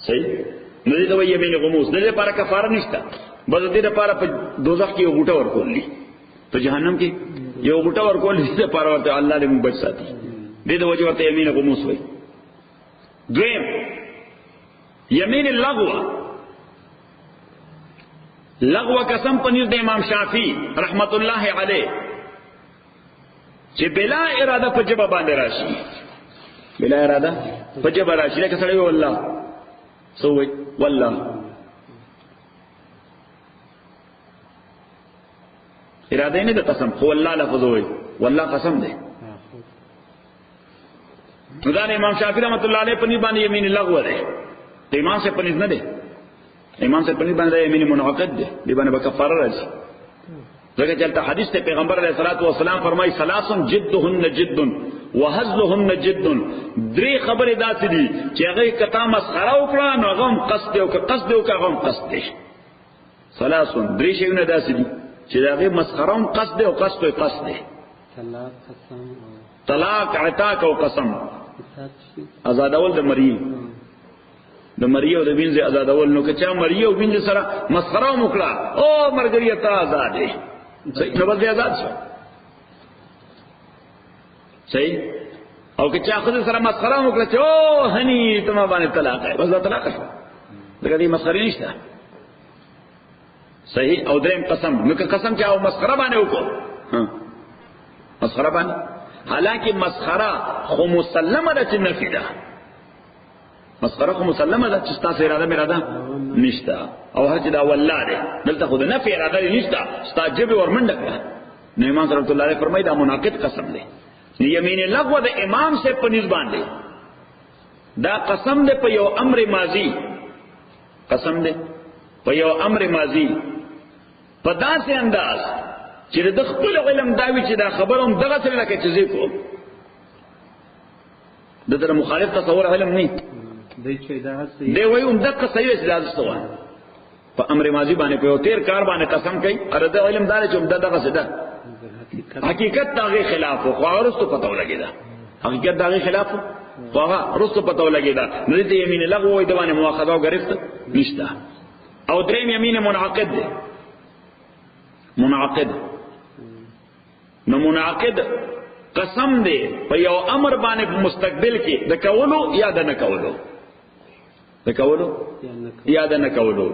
Speaker 1: صحیح. نو دې ته وایي یمین غموس. دې لپاره کفاره نشته، بس دې لپاره په دوزخ کې یو غوټه ورکول دي، په جهنم کې یو غوټه ورکول دي لپاره ورته الله دې موږ بچ ساتي. دې د وجه ورته یمین غموس وایي. دویم یمین اللغو. لغو قسم پنځ د امام شافعي رحمت الله علیه چې بلا اراده په جبه باندې راشي، بلا اراده په جبه راشي، لکه سړی والله سوې والله اراده نه د قسم، خو الله لفظ وي والله قسم دی. نو دا امام شافعي رحمت الله علیه پنځ باندې یمین اللغو ده. د امام سے پنځ نه ده، امام سے پنځ باندې یمین منعقد ده، دی باندې به کفاره راځي. ځکه چې حدیث ته پیغمبر علیه الصلاۃ والسلام فرمایي ثلاث جدهن جد وهزلهن جد. درې خبرې داسې دي چې هغه کتا مسخره وکړه نو هغه هم قصد او که قصد او که هغه هم قصد دی. ثلاث درې شیونه داسې دي چې هغه مسخره هم قصد او قصد او قصد دی. طلاق عتاق او قسم. آزادول د مری، د مری او د وینځ آزادول. نو که چا مری او وینځ سره مسخره وکړه او مرګریه ته آزاد دی، صحیح نو بس آزاد شو. صحیح. او که چا خود سره مسخره وکړه چې او هني ته ما باندې طلاق ہے، بس دا طلاق شو، دغه دې مسخره نشته. صحیح. او دریم قسم. نو که قسم چا او مسخره باندې وکړه، مسخره باندې، حالانکه مسخره خو مسلمه ده چې نفي ده، مسخره خو مسلمه ده چې تاسو اراده مراده نشته. او هر چې دا والله ده دلته خو د نفي اراده نشته، استاجب ورمنډه کړه. نو امام رحمت الله علیه فرمایي دا مناقض قسم دی. یمین لغو د امام سے پنځ باندې دا قسم ده په یو امر ماضی، قسم ده په یو امر ماضی په داسې انداز چې د خپل علم داوی چې دا خبروم دغه سره لکه چې زیکو د در مخالف تصور علم نه دی وایي هم دغه صحیح استدلال استوه په امر ماضی باندې په یو تیر کار باندې قسم کوي، اره د علم دار چې هم دغه څه ده حقیقت داغه خلاف خو ورستو پتو لګیدا، حقیقت داغه خلاف خو هغه ورستو پتو لګیدا. نو دې یمین لغو وای د باندې مؤاخذه او گرفت نشته. او دریم یمین منعقد ده. منعقد نو منعقد قسم دی په یو امر باندې مستقبل کې د کولو یا د نه کولو، د کولو یا د نه کولو.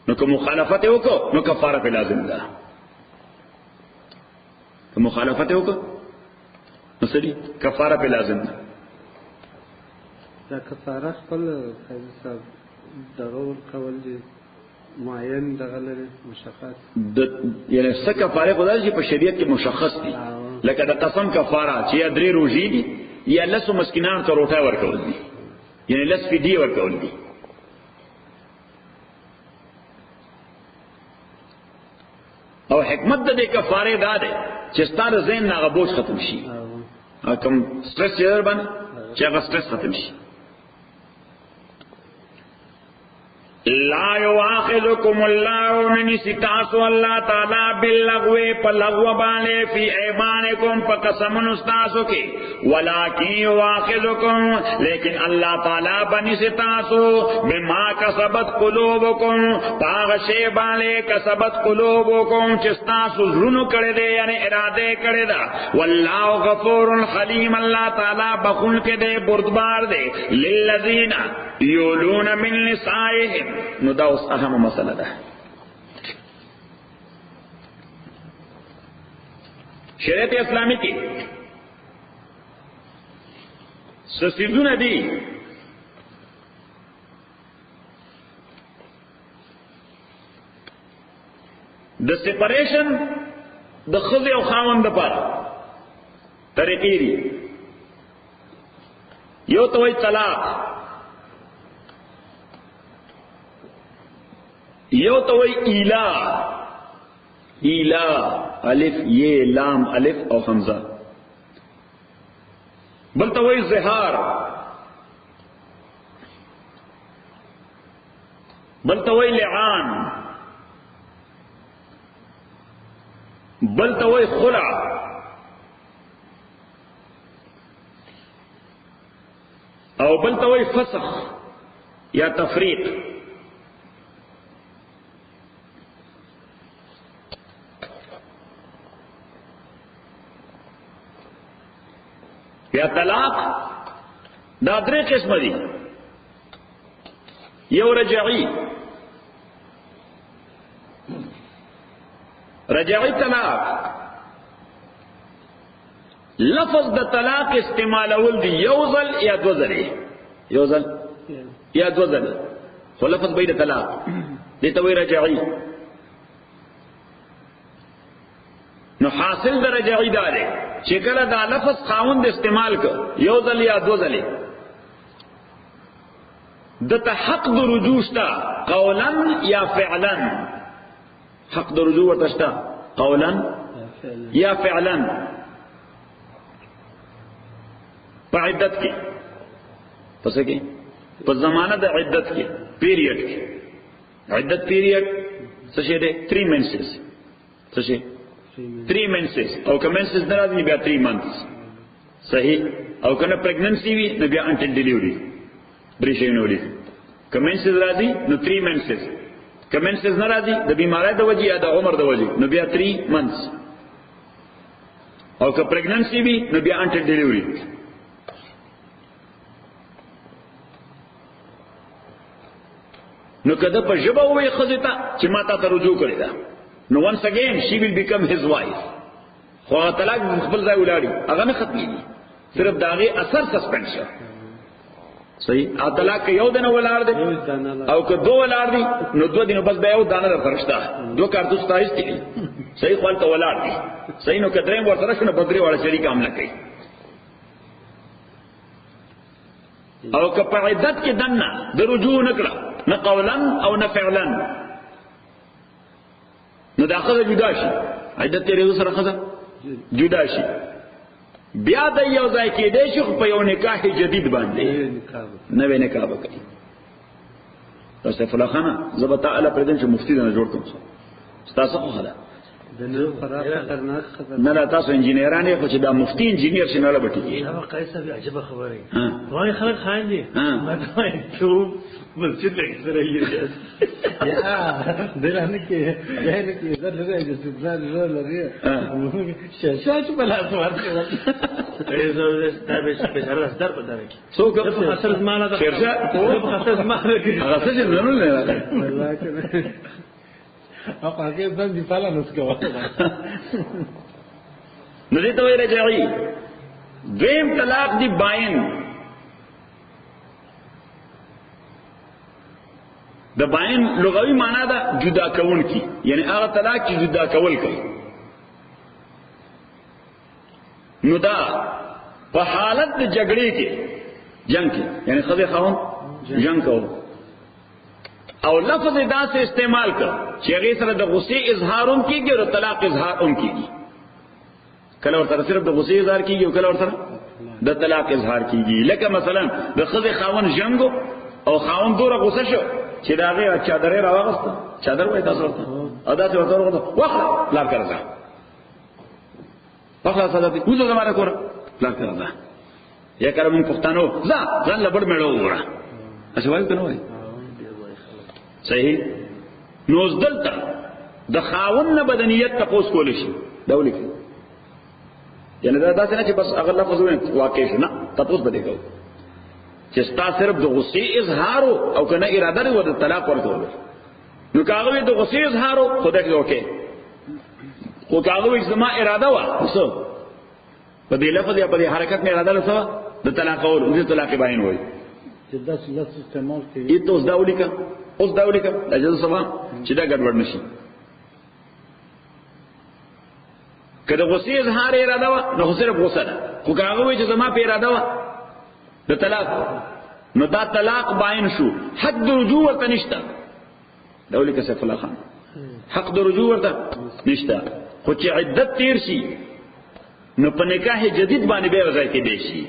Speaker 1: نو که مخالفت وکړو نو کفاره په لازم ده. که مخالفت وکړو نو سړي کفاره په لازم ده.
Speaker 2: دا کفاره خپل قاضي صاحب ضرور کول دي معین دغه لري مشخص
Speaker 1: د یعنی څه کفاره خدای چې په شریعت کې مشخص دي، لکه د قسم کفاره چې یا درې روزي دي یا لسو مسکینانو ته روټه ورکول دي، یعنی لس فدیه ورکول دي. او حکمت د دې کفاره دا ده چې ستاسو ذهن نه غبوش ختم شي، کوم سټرس یې در باندې چې هغه سټرس ختم شي. لا یواخذکم الله من ستاسو الله تعالی باللغو فلغو باندې فی ایمانکم فقسمن استاسو کې، ولکن یواخذکم لیکن الله تعالی باندې ستاسو بما کسبت قلوبکم پاغ شی باندې کسبت قلوبکم چې تاسو زړونو کړی دی یعنی اراده کړی دا. والله غفور حلیم الله تعالی بخون کې دی بردبار دی. للذین یولون من نسائهم. نو دا اوس اهم مسله ده. شریعت اسلامی کې سسیدونه دي د سپریشن د خزه او خاوند لپاره طریقې دي. یو ته وایي طلاق، یو ته وایي ایلا، ایلا الف یہ لام الف او حمزه، بل ته وایي زهار، بل ته وایي لعان، بل ته وایي خلع، او بل ته وایي فسخ یا تفریق. یا طلاق دا درې قسم دي. یو رجعی، رجعی طلاق لفظ د طلاق استعمالول دی یو ځل یا دو ځلې، یو ځل یا دو ځلې، خو لفظ به د طلاق دې ته وایي رجعی. نو حاصل د رجعی دا دی چې کله دا لفظ خاوند استعمال ک یو ځل یا دو ځلې، دته حق د رجوع شته قولا یا فعلا، حق د رجوع ورته شته قولا یا فعلا. په عدت کې پس کې په زمانه د عدت کې پیریډ کې، عدت پیریډ څه شي دی؟ 3 منسز، څه شي 3 منسز، او که منسز نه راځي بیا 3 months صحیح، او کنه پریگننسی وي نو بیا انټل ډیلیوري درې شي نو لري. که منسز راځي نو 3 منسز، که منسز نه راځي د بیماری د وجې یا د عمر د وجې نو بیا 3 months، او که پریگننسی وي نو بیا انټل ډیلیوري. نو کده په ژبه وې خزه ته چې ما ته رجوع کړی دا، نو once again she will become his wife. خو طلاق خپل ځای ولاړی هغه نه ختمېږي، صرف داغه اثر سسپند شو. صحیح، ا طلاق یو دنه ولاړ دی او که دو ولاړ دی نو 2 دینو بس بیا یو دانه درخښتا، 2 کارتوس تایست دي صحیح، خپل ته ولاړ دی صحیح. نو کدرې ورسره شنو بدري والا شریک عمل کوي. او که په عدت کې دنه د رجوع نکړه نه قولا او نه فعلا، نو داخله جدا شي، عدت تیرې سره خزه جدا شي، بیا د یو ځای کې دی شي په یو نکاح جدید باندې نوې نکاح وکړي. تاسو فلا خانه زبر تعالی پردن چې مفتی نه جوړ کوم تاسو خو خدا نه لا تاسو انجینران یې خو چې دا مفتی انجینیر شنه لا بټي.
Speaker 4: دا قایصه به عجبه خبره وای خلک خاين دي ما ته شو مسجد لك سره یې
Speaker 3: یا دلته کې یعنی کې دا لږه چې ځان لري شاشه بلا سوار کې
Speaker 4: ایزو دا به سپیشل در په دره کې
Speaker 1: څوک
Speaker 4: په خاطر زمانه ده
Speaker 1: شرشه
Speaker 4: په خاطر زمانه کې
Speaker 1: هغه څه نه راغلی
Speaker 3: والله کنه او هغه باندې فعلا نسکو
Speaker 1: نو دې ته وایي رجعي. دویم طلاق دی باین، د باین لغوي معنا ده جدا کول کی، یعنی هغه طلاق چې جدا کول کوي. نو دا په حالت د جګړې کې جنگ کې، یعنی خدای خاون جنگ کول او لفظ دا سے استعمال کر چې هغه سره د غصې اظهار هم کیږي او طلاق اظهار هم کیږي. کله ورته صرف د غصې اظهار کیږي او کله ورته د طلاق اظهار کیږي. لکه مثلا د خدای خاون جنگ او خاون دوره غصه شو چې دا غي چادر راوغسته، چادر وای تاسو ورته ادا ته ورته وخت لار کړه وخت ساده دي وځه زماره کور لار کړه یا کړه مون پښتنو ځان لبړ مړو وره اڅ وای کنه وای صحیح. نو دلته د خاون نه بدنیت تاسو کول شي دا ولیک، یعنی دا داسې نه چې بس هغه لفظ واقع شي، نه تاسو به دیکھو چې ستا صرف د غصې اظهار او کنه اراده لري د طلاق ورکول. نو کاغه د غصې اظهار خدای کې اوکې، خو کاغه زما اراده وا اوس په دې لفظ یا په دې حرکت نه اراده لسه د طلاق اول او د طلاق باین وای
Speaker 3: چې دا څه استعمال کوي.
Speaker 1: ایتوس دا ولیکه، اوس دا ولیکه د اجازه سبا چې دا ګډوډ نشي. که د غصې اظهار اراده وه نو خو صرف غصه ده، خو که هغه وایي چې زما په اراده وه د طلاق، نو دا طلاق باین شو، حق د رجوع ورته نشته. دا ولیکه سیف الله خان، حق د رجوع ورته نشته، خو چې عدت تیر شي نو په نکاح جدید باندې بیا وځای کې دی شي.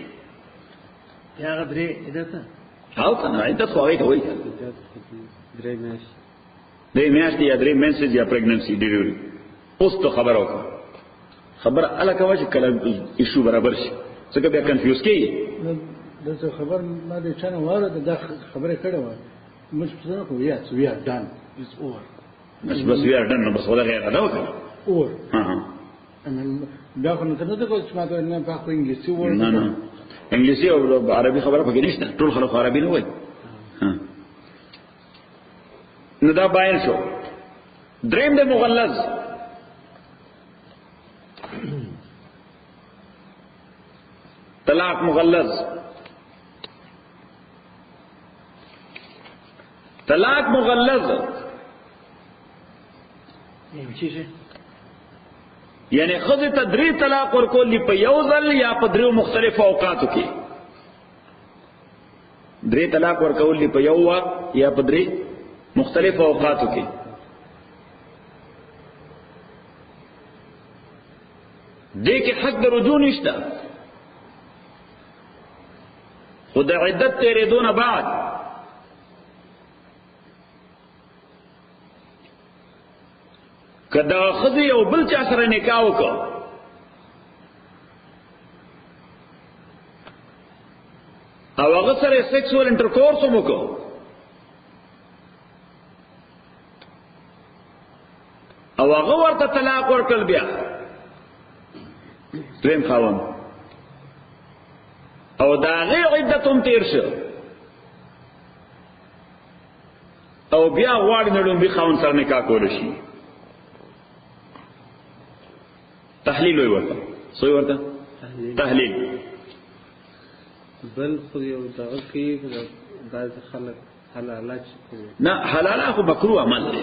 Speaker 4: یا غدري عدت
Speaker 1: او کنه عدت خو هغه ته وایي
Speaker 2: درې میاشتې
Speaker 1: درې میاشتې یا درې منسز یا پریګننسي ډیلیوري. اوس ته خبر وکړه، خبره الکه وا چې کله ایشو برابر شي څنګه بیا کنفیوز کیږي.
Speaker 3: دغه خبر ما د چانه واره د خبره کړه و مش څه کوو یا څه یا دان از اور
Speaker 1: بس وی ار دن بس ولا غیر دا وکړه
Speaker 3: اور
Speaker 1: ها
Speaker 3: دا خو نه ته کوم څه ماته نه په خو انګلیسي ور
Speaker 1: نه انګلیسي او عربي خبره پکې نشته، ټول خلک عربي نه وایي. نو دا باین شو. دریم د مغلظ، طلاق مغلظ. طلاق مغلظ یعنی خذ تدری طلاق ورکول په یو ځل یا په درو مختلف اوقاتو کې. درې طلاق ورکول په یو وخت یا په درې مختلف اوقاتو کې. دې کې حق د رجوع نشته، خو د عدت تیرېدو نه بعد کدا خذ یو بل چا سره نکاح وکړه او هغه سره سیکسوال انټرکورس هم وکړه او هغه ورته طلاق ورکړل، بیا دریم خاوند او دا غي عدتهم تیر شو او بیا غواړي نړم به خاوند سره نکاح کول شي. تحلیل وي ورته سوی ورته تحلیل
Speaker 2: بل خو یو دغه کې بعض خلک حلاله
Speaker 1: نه حلاله خو مکروه عمل دی،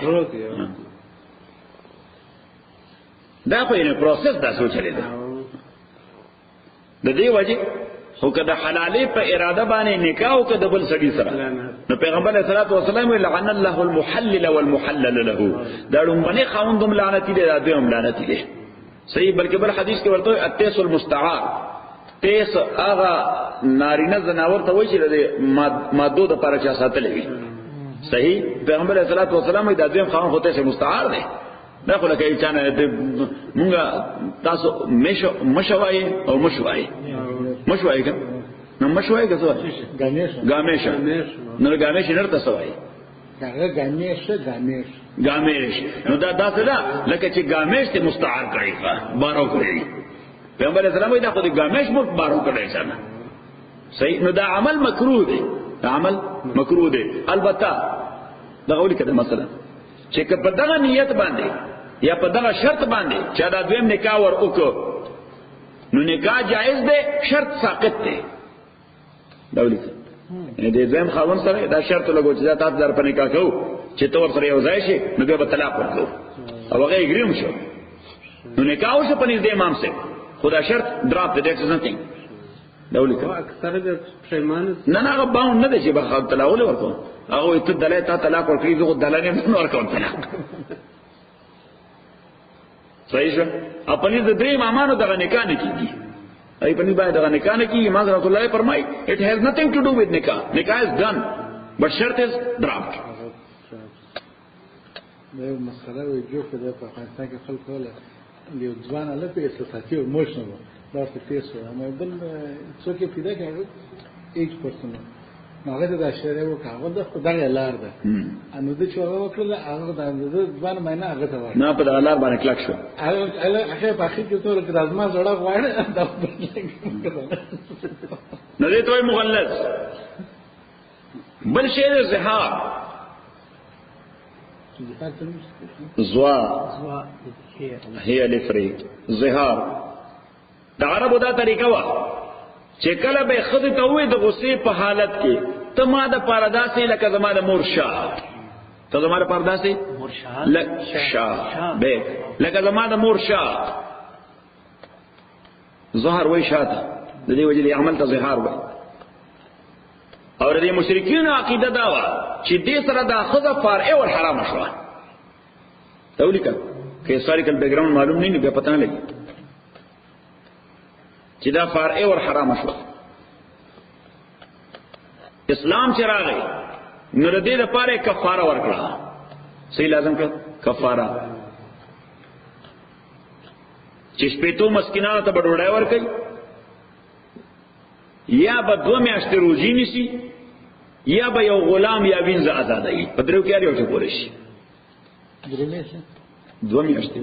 Speaker 1: دا خو یې پروسس دا سوچلې ده. د دې وجه خو کده حلالې په اراده باندې نکاح او کده بل سړي سره نو پیغمبر علیه الصلاۃ والسلام لعن الله المحلل والمحلل له، دا لومبني خاوندوم لعنتی دی، دا دویم لعنتی دی. صحیح بلکې بل حدیث کې ورته التیس المستعار، تیس هغه نارینه زناور ته وایي چې د مادو د پاره چا ساتلې وي. صحیح پیغمبر علیه الصلاۃ والسلام دا دویم خاوند هوته چې مستعار دی. دا خو لکه چانه مونږه تاسو مشوای او مشوای مشوای که نو مشوای که څه ګامیش نو ګامیش نرته سوای
Speaker 3: هغه ګامیش
Speaker 1: نو دا داسې ده لکه چې ګامیش ته مستعار کړی بارو کړی. پیغمبر اسلام دا خو د ګامیش مو بارو کړی څنګه. صحیح نو دا عمل مکروه دی، دا عمل مکروه دی. البته دا غوړي کده مثلا چې په دغه نیت باندې یا په دغه شرط باندې چې دا دویم نکاح ور وکړو نو نکاح جائز دی، شرط ساقط دی. دا ولیکه دې دویم خاوند سره دا شرط لګو چې دا تاسو در په نکاح کوو چې تور سره یو ځای شي نو به طلاق ورکړو او هغه اګریم شو نو نکاح شو په نږدې امام سره، خدا شرط ډراپ دی، دیټس نثینګ. دا ولیکه
Speaker 2: اکثر د پښیمان
Speaker 1: نه هغه باون نه دی چې به طلاق ورکړو، هغه ته دلای ته طلاق ورکړي زه دلانه نه ورکوم طلاق. صحیح شو. خپل د درې امامانو دغه نکاح نه کیږي، ای په دې باندې دغه نکاح نه کیږي. امام رسول الله فرمایي it has nothing to do with nikah is done but shart is dropped.
Speaker 3: دا یو مسله وی جوړ کړه په افغانستان کې خلک ولا یو ځوان له په احساساتي او موشن دا څه پیسو اما بل څوک پیدا کړو 8% هغه د اشاره وکړه دا خدای لار ده انو د چې هغه وکړه هغه د ځوان مینه هغه ته ورته
Speaker 1: نه په لار باندې کلک شو
Speaker 3: هغه په اخر کې تور کې ازما زړه غواړي دا
Speaker 1: نه دې توي مغلظ. بل شی د زهار زوا هي لفري زهار دا عربو دا طریقه وا چې کله به خود ته وې د غصې په حالت کې ته ما د پرداسې لکه زما د مرشا ته زما د پرداسې مرشا لکه زما د مرشا ظهر وای شاته د دې وجې عمل ته ظهار وای. اور دې مشرکین عقیده دا و چې دې سره دا خذ فارع او حرام شو. تولیکا که هیستوریکل بیک گراوند معلوم نه بیا پته نه لګي چې دا فارع او حرام شو. اسلام چې راغی نو د دې لپاره کفاره ورکړه. صحیح لازم کړ کفاره چې شپېتو مسکینانو ته بډوډای ورکړي یا به 2 میاشتې روزي نیسي یا به یو غلام یا وینځه آزادوي. په درو کې اړ یو څه کول شي 2 میاشتې.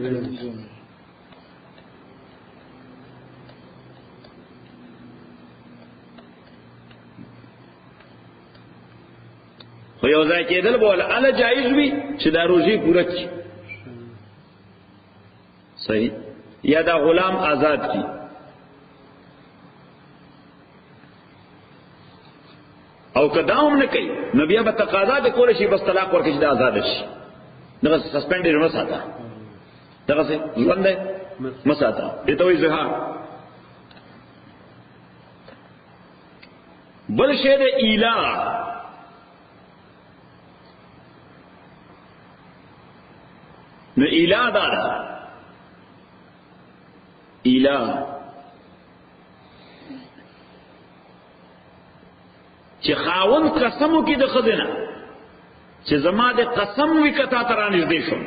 Speaker 1: خو یو ځای کېدل بوله اله جایز وي چې دا روزي پوره کړي صحیح یا دا غلام آزاد کی. او کداوم نه کوي نو بیا به تقاضا د کول شي بس طلاق ورکړي چې دا آزاد شي. دغه سسپینډډ نه ساته دغه څه ژوند دی مساته دته وي زهار. بل شی د ایلا نو ایلا دا ایلا چې خاوند قسمو کې د خدنه چې زما د قسم وی کتا ترانځ دې شو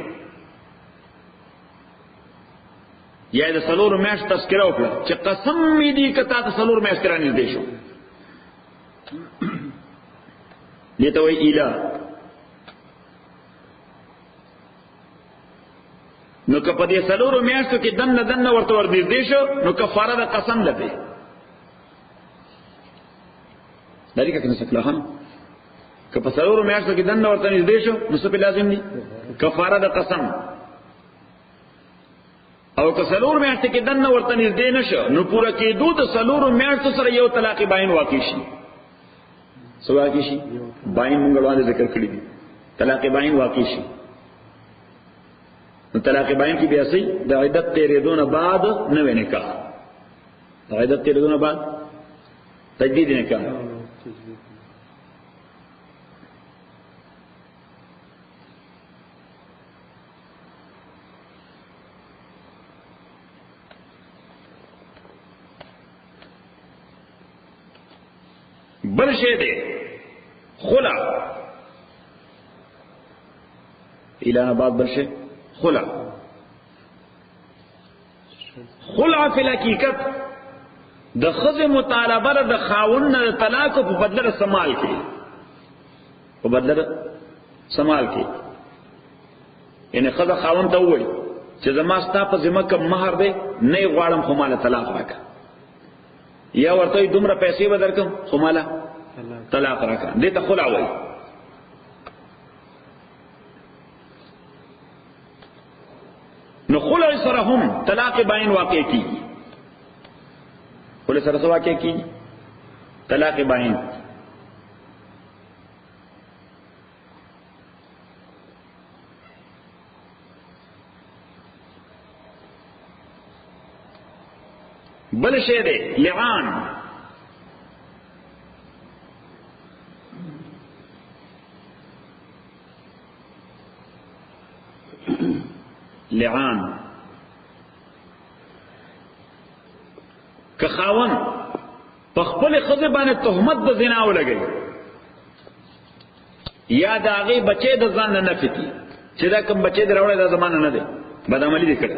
Speaker 1: یا د سلور میاش تذکرہ وکړه چې قسم می دې کتا ته سلور میاش ترانځ دې شو. دې ته وی ایلا. نو که په دې سلور میاشتو کې دنه ورته ور دې شو نو کفاره د قسم لته دلی کا کنه سکلا هم که په سلور میاشتو کې دنه ورته دې شو نو څه په لازم دي کفاره د قسم. او که سلور میاشتو کې دنه ورته دې نشو نو پورا کې دوه سلور میاشتو سره یو طلاق باین واقع شي. سوا کې شي باین موږ وړاندې ذکر کړی دي طلاق باین واقع شي. طلاق باین کی بیا صحیح د عدت تیرېدون بعد نوې نکاح د عدت تیرېدون بعد تجدید نکاح. بل شی دی خلع اعلان بعد بل شی خلع فی الحقیقت د خزه مطالبه د خاون نه طلاق په بدل سمال کې په بدل سمال کې یعنی خزه خاون ته وایي چې زما ستا په ذمہ کوم مہر دی نه غواړم خو مال طلاق راکړه یا ورته دومره پیسې به درکم خو مال طلاق راکړه دې ته خلع وایي. نو خلع سره هم طلاق باین واقع کیږي. خلع سره څه واقع کیږي طلاق باین. بل شی دی لعان. لعان که خاون په خپل خزه باندې تهمت د زنا ولګي یا د هغه بچي د ځان نه نفتی چې دا کوم بچي دروړې د زمانه نه دی بدعملی دي کړی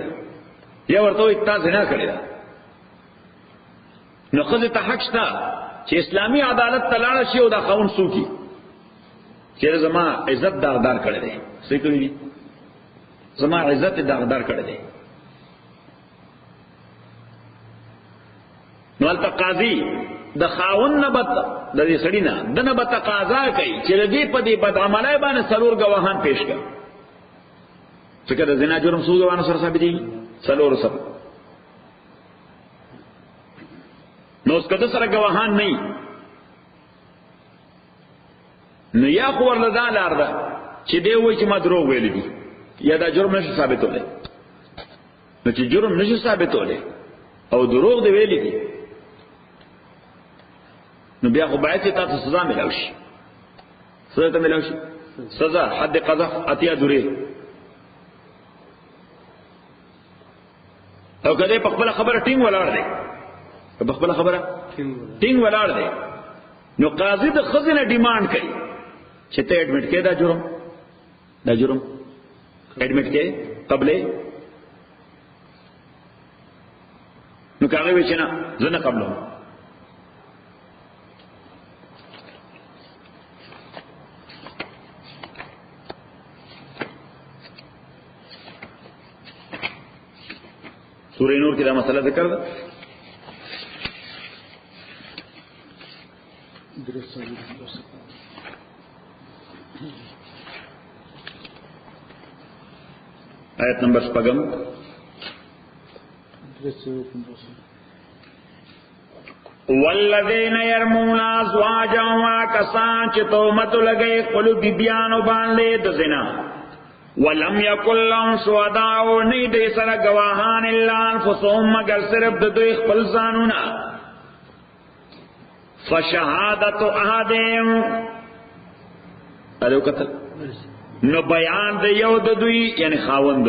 Speaker 1: یا ورته اتا زنا کړی نو خزه ته حق شته چې اسلامی عدالت تلاړ شي او دا خاون سوکي چې زما عزت داغدار کړی دی څه کړی دی زما عزت داغدار کړی دی. نو البته قاضي د خاون نه بت د دې سړی نه دنه به تقاضا کوي چې دې په دې بدعملای باندې سلور گواهان پیش کړي څنګه د زنا جرم څو گواهان سره ثابت دي سلور سره. نو اس کده سره گواهان نه نو یا خو ورلدا لار ده چې دی وای چې ما دروغ ویل دي یا دا جرم نشي ثابتوله. نو چې جرم نشي ثابتوله او دروغ دی ویلي دي نو بیا خو باید چې تاسو سزا ملاو شي. سزا ته ملاو شي، سزا حد قذف اتیا درې. او کله په خپل خبره ټینګ ولاړ دی، په خپل خبره ټینګ ولاړ دی، نو قاضي د خزینه ډیماند کوي چې ته اډمټ کې دا جرم اډمټ کې قبلې. نو کاغه وی چې نه زه نه قبلم. سورہ نور کی دا مسئلہ ذکر دا آیت نمبر 5 والذین یرمون ازواجهم کسان چې تهمت لګي خپل بیبیانو باندې د زنا ولم یکن لهم شهداء نه دې سره گواهان الا انفسهم مگر صرف د دوی خپل ځانونه فشهادت احدهم الو کتل نو بیان د یو د دوی یعنی خاوند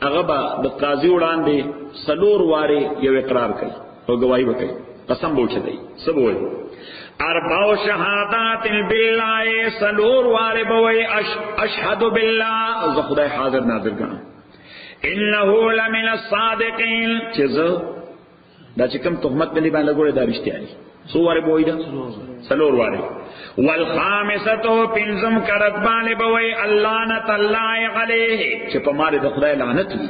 Speaker 1: هغه به د قاضي وړاندې سلور واره یو اقرار کوي او گواہی وکړي قسم بوچه دی سبوي اربع شهادات بالله سلور واره بوي اشهد بالله ز خدای حاضر ناظر ګڼم انه لمن الصادقين چې زه دا چې کوم تهمت ملي باندې لګوړې دا رښتیا دي سو واره بوي دا سلور واره والخامسه پنځم کرت باندې بوي اللعنت الله عليه چې په ماره د خدای لعنت وي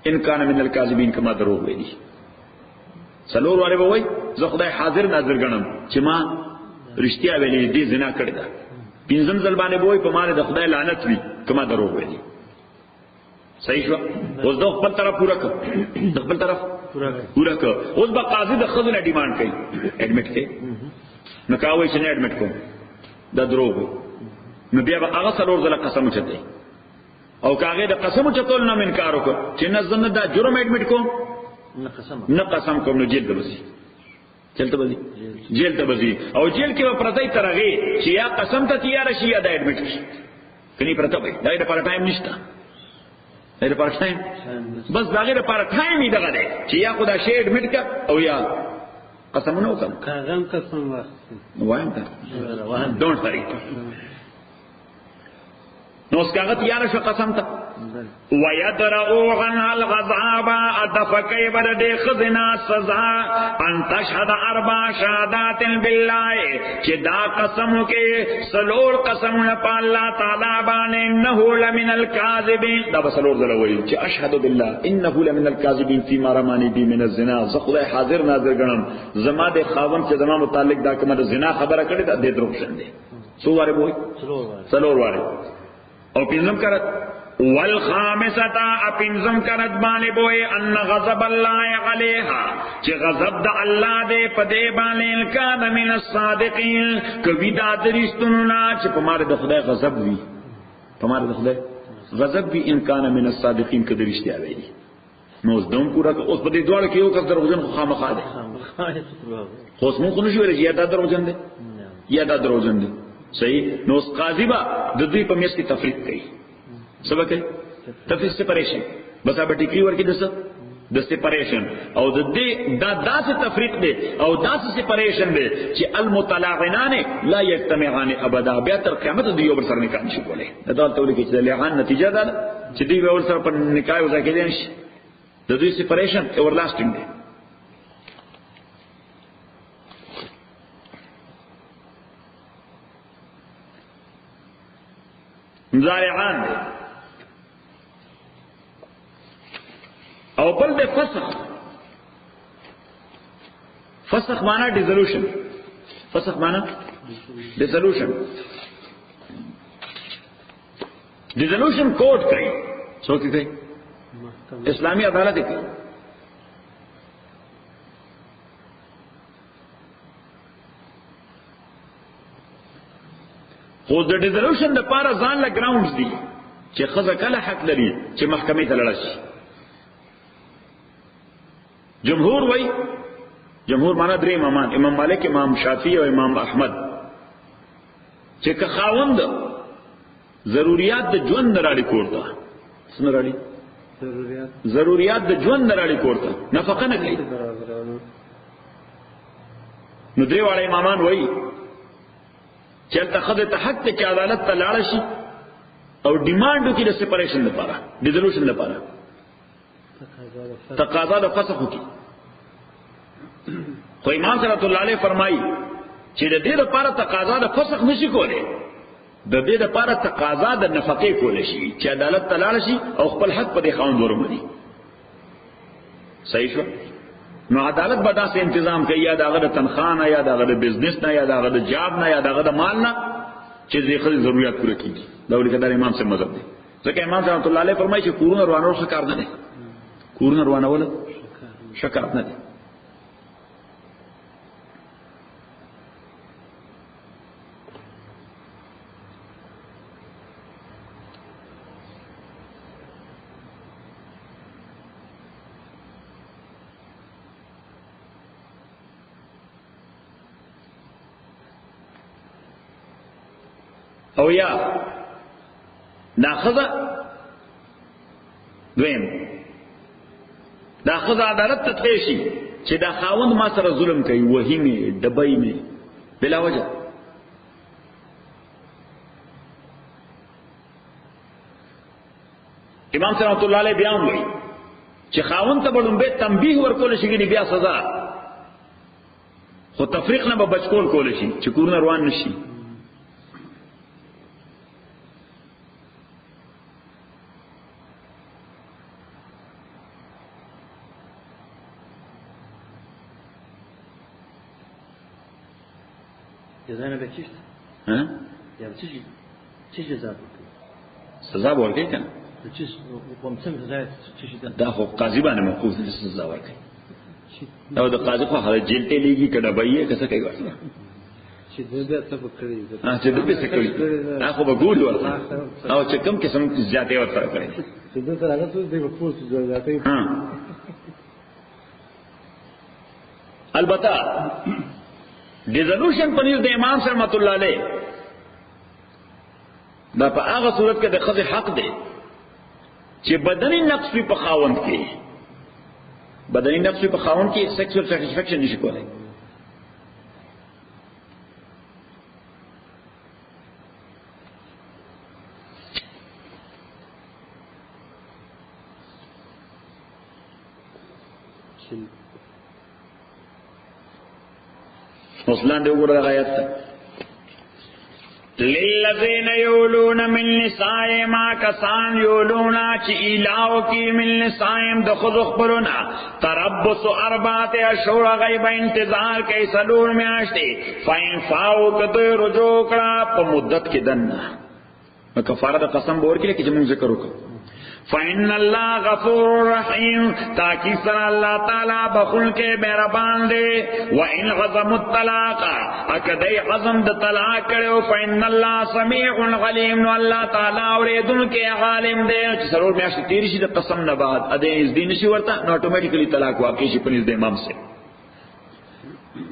Speaker 1: ان کان من الکاذبین کما دروغ ویلي سلور واره بوي زه خدای حاضر ناظر ګڼم چې ما رښتیا ویلي دي زنا کړی دا پنځم ځل باندې بوي په ماره د خدای لعنت وي کما دروغ ویلي صحیح شو اوس د خپل طرف پورا کړ د خپل طرف پورا کړ اوس به قاضي د خزنه ډیماند کوي اډمټ کې نو کاوي چې نه اډمټ کوم دا دروغ نو بیا به هغه سلور ځله قسم چته او کاغه د قسم چتول نه انکار وکړ چې نه زنه دا جرم اډمټ کوم نه قسم کوم نو جیل ته بزي چلته بزي جیل ته بزي او جیل کې به پرځای ترغه چې یا قسم ته تیار شي یا د اډمټ شي کني پرته وي دا د پر ټایم نشته دا د پر ټایم بس دا غیر پر ټایم دغه دی چې یا خدا شی اډمټ کا او یا قسم نه وکم
Speaker 2: کاغم قسم
Speaker 1: وایم ته ډونټ وری نو اسکاغت یاره شو قسم ته ويدرؤ عنها الغضب ادفكي بد خزنا سزا ان تشهد اربع شهادات بالله چې دا قسم کې سلور قسمونه په الله تعالی باندې انه لمن الكاذبين دا بسلور دلوي چې اشهد بالله انه لمن الكاذبين فيما رماني بي من الزنا زه خدای حاضر ناظر ګڼم زما د خاوند چې زما متعلق دا کومه زنا خبره کړې ده د دروغ شند سو واره بوي سلور واره او پینځم کرت والخامسه اپینځم کرت باندې بوئ ان غضب الله عليها چې غضب د الله دې په دې باندې کان من الصادقین کوي دا درستونه نه چې په ماره د خدای غضب وي په ماره د خدای غضب وي ان کان من الصادقین کې درشتیا وي نو زدم پورا اوس په دې دوړ کې یو کس دروغجن خامخا ده خو اسمو خو نشو ورجیا دا دروغجن ده یا دا دروغجن ده صحیح نو اس قاضی با د دوی په میس کې تفریق کوي سبا کوي تفریق سپریشن بس اب ټیکری ورکی د سپریشن او د دې دا داسې تفریق دی او داسې سپریشن دی چې المتلاعنان لا یجتمعان ابدا بیا تر قیامت دی یو بل سره نکاح نشي کولای دا ټول کې چې لعان نتیجه ده چې دی یو سره په نکاح وځي کېدای نشي د دوی سپریشن اور لاسټینګ دی مزارعان دی او بل دی فسخ معنی ډیزولوشن فسخ معنی ډیزولوشن کوډ کوي څوک کوي اسلامی عدالت کوي خو د ډیزولوشن د پاره ځان له ګراوندز دي چې خزه کله حق لري چې محکمې ته لاړ شي جمهور وای جمهور معنا درې امامان، امام مالک، امام شافعی او امام احمد، چې که خاوند ضرورت د ژوند راړي کوړه، څنګه راړي ضرورت د ژوند راړي کوړه، نفقه نه کوي. نو درې واړه امامان وای چې تخذ ته حق ته عدالت ته لاړ شي او ډیماندو کې د سپریشن لپاره، ډیزولوشن لپاره تقاضا د فسخ وکي. خو امام رحمت الله علیه فرمایي چې د دې لپاره تقاضا د فسخ نشي کولای، د دې لپاره تقاضا د نفقې کولای شي چې عدالت ته لاړ شي او خپل حق په دې خاوند ورمني. صحیح شو؟ نو عدالت به داسې تنظیم کوي، یا دغه د تنخواه نه، یا دغه د بزنس نه، یا دغه د جاب نه، یا دغه د مال نه، چې د خپل ضرورت پوره کیږي. دا ولکه امام سے مذهب دی. ځکه امام رحمت الله علیه فرمایي چې کورونه روانول څه کار نه دی، کورونه روانول څه کار نه دی. او یا دا خزا دویم دا خزا عدالت ته تللی شي چې دا خاوند ما سره ظلم کوي، وهي مې ډبای مې بلا وجه. امام رحمت الله علیه بیان وایي چې خاوند ته به لومبې تنبیه ورکول شي کې بیا سزا، خو تفریق نه به بچ کول شي چې کورونه روان نشي.
Speaker 4: جزانه به چیست؟
Speaker 1: ها؟
Speaker 4: یا چی جزا ورکړي؟
Speaker 1: سزا ورکړي کنه؟
Speaker 4: چی کوم څه سزا چی
Speaker 1: دا خو قاضي باندې موقوف دي سزا ورکړي. دا د قاضي خو هغه جیل ته لیږي کډه بایي کسه کوي ورته.
Speaker 2: چې دې څه وکړي؟
Speaker 1: چې دې څه کوي؟ دا خو به ګول ورته. او چې کوم قسم زیاتې ورته کوي.
Speaker 3: چې دې سره هغه څه دې په پوس زیاتې.
Speaker 1: البته ډیزولوشن پنځ د امام رحمت الله علیه دا په هغه صورت کې د خځې حق دی چې بدني نقص په خاوند کې، بدني نقص په خاوند کې سیکسوال سیټسفیکشن نشي کولای. اوسلان دی وګوره آیات ته للذین یولون من نسائهم کسان یولون چې الهو کی من نسائهم د خود خبرنا تربص اربعه اشهر غیب انتظار کوي سلور میاشتې فاین فاو کده رجوع کړه په مدت کې دنه کفاره د قسم بور کې چې موږ ذکر وکړو. فإن الله غفور رحیم تاکي سره الله تعالی بخل کې مهربان دی. وان غزم الطلاق اکدای غزم د طلاق کړو فإن الله سميع علیم نو الله تعالی اوریدونکو عالم دی. چې سرور میاشت تیر شي د قسم نه بعد ا دې از دین شي ورته نو اتوماتیکلی طلاق واقع شي پنځ د امام سے.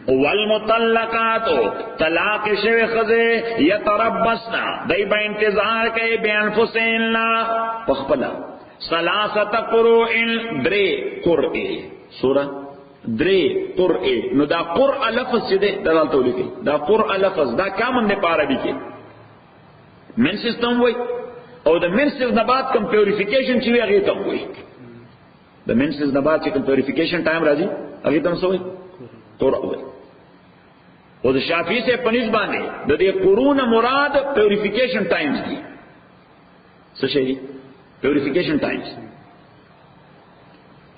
Speaker 1: والمطلقات طلاق شوی خزه یتربصنا دای با انتظار کوي بانفسهن پخپلا ثلاثه قروء درې قرء سوره درې قرء. نو دا قرء لفظ چې ده دلالت ولیکي دا قرء لفظ دا کامن نه په عربي کې من سیستم وای او د من سیستم نه بعد کوم پیوریفیکیشن چې هغه ته وای د من سیستم نه بعد چې کوم پیوریفیکیشن ټایم راځي هغه ته څه وای قرء وای. او د شافعی سے پنځ باندې د دې قرون مراد پیوریفیکیشن ټایمز دي. څه شي پیوریفیکیشن ټایمز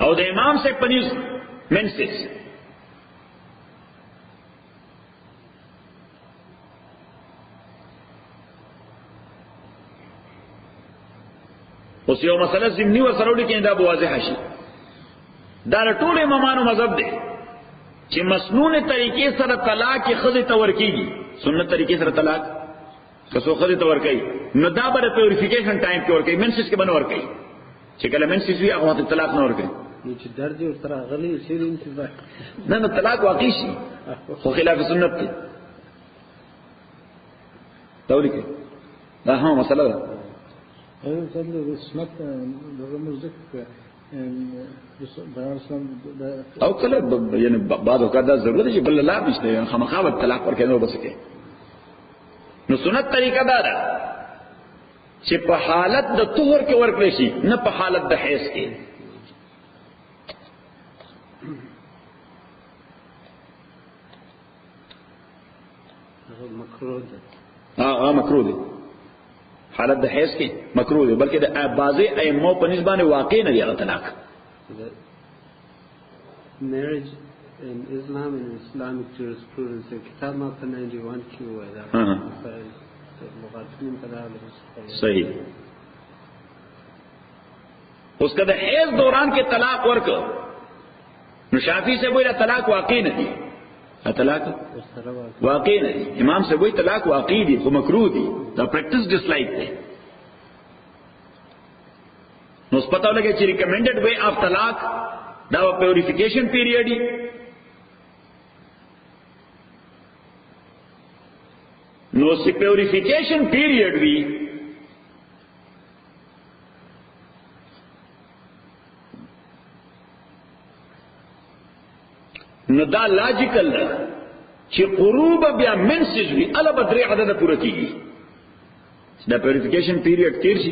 Speaker 1: او د امام سے پنځ منسس. اوس یو مسله زمینی وسروړي کې دا واضح شي دا ټول امامانو مذهب دی چې مسنون طریقې سره طلاق خزه ته ورکیږي، سنت طریقې سره طلاق کسو خزه ته ورکیږي نو دا به پیوریفیکیشن ټایم کې ورکیږي، منسس کې باندې ورکیږي چې کله منسس وي هغه ته طلاق نه ورکیږي
Speaker 2: چې درد یې ورته راغلی شي انتظار
Speaker 1: نه طلاق واقع شي خو خلاف سنت دی دا ولیکي دا هم مسله ده
Speaker 3: سنت دغه مزدک
Speaker 1: او کله یعنی بعض اوقات دا ضرورت دی چې بل لا نشته یعنی خامخا طلاق ورکړي نو بس کې نو سنت طریقه دا ده چې په حالت د طهر کې ورکړي شي نه په حالت د حیض کې
Speaker 2: مکروه
Speaker 1: ده مکروه ده حالت د حیض کې مکروه ده بلکې د بعضی ائمه په نسبت باندې واقع نه دی هغه طلاق
Speaker 2: marriage in Islam and Islamic jurisprudence kitab maqta 91 کی ہوا ہے مغاتبین طلاق
Speaker 1: صحیح اس کا د حیض دوران کې طلاق ورک نو شافعی سے وایي طلاق واقع نه دی طلاق واقع نه دی امام سے وایي طلاق واقع دی خو مکروه دی دا پریکټس ډس لایک دی نو پتہ لګی چې ریکمنډډ وے اف طلاق دا پیوریفیکیشن پیریډ دی نو سی پیوریفیکیشن پیریډ وی نو دا لاجیکل ده چې قروب بیا منسج وی الا بدري عدد پوره کیږي دا پیوریفیکیشن پیریډ تیر شي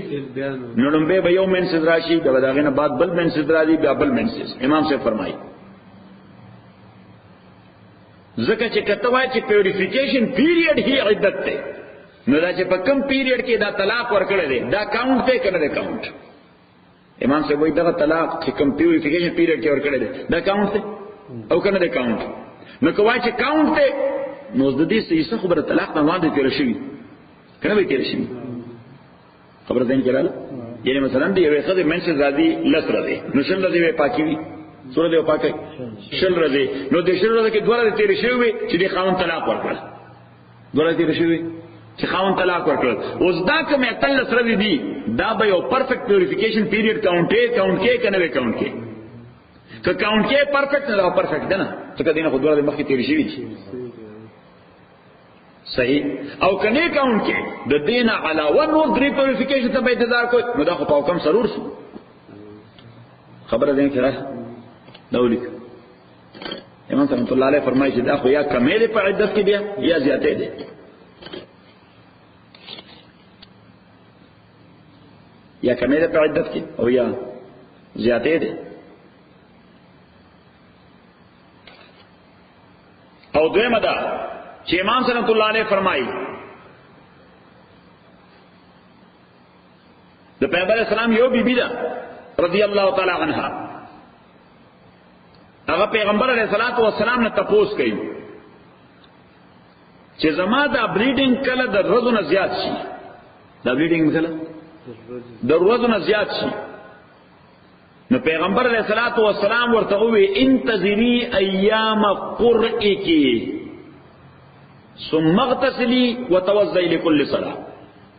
Speaker 1: نو لمبه به یو منسج راشي دا داغه نه بعد بل منسج راځي بیا بل منسج امام سے فرمایي ځکه چې کته وای چې پیوریفیکیشن پیریډ هی عدت ته نو دا چې په کم پیریډ کې دا طلاق ورکړل دي دا کاونټ ته کړه دي کاونټ امام سے وای دا طلاق چې کم پیوریفیکیشن پیریډ کې ورکړل دي دا کاونټ ته او کنه د کاونټ نو کوای چې کاونټ ته نو د دې څه خبره طلاق نه وانه تیر شي کنه به تیر شي خبره دین کړه یعنی مثلا دی یو خدای منسج راځي لس راځي نو شل راځي پاکي وي سورہ دی پاکي شل راځي نو د شل راځي کې دوه تیر شي وي چې د قانون طلاق ورکړه دوه تیر شي وي چې قانون طلاق ورکړه اوس دا کوم اتل سره دی دا به یو پرفیکټ پیوریفیکیشن پیریډ کاونټ کې کنه به کاونټ کې که کاونټ کې پرفیکټ نه دا پرفیکټ ده نه څه کدی نه خدای مخکې تیر شي صحیح او کنه کاونټ کې د دینه علاوه نور درې پیوریفیکیشن ته به انتظار کوي نو دا خو په حکم سرور شو خبره ده کړه دا ولیک امام رحمۃ اللہ علیہ فرمایي چې دا خو یا کمې په عدت کې بیا یا زیاتې ده یا کمې په عدت کې او یا زیاتې ده او دویمه ده چې امام رحمۃ اللہ علیہ فرمایي د پیغمبر اسلام یو بیبی ده رضی الله تعالی عنها هغه پیغمبر علیہ الصلوۃ والسلام نه تپوس کوي چې زما دا بلیډینګ کله د ورځو نه زیات شي دا بلیډینګ کله د ورځو نه زیات شي نو پیغمبر علیہ الصلوۃ والسلام ورته وی انتظری ایام قرئک ثم اغتسلی وتوضئی لكل صلاه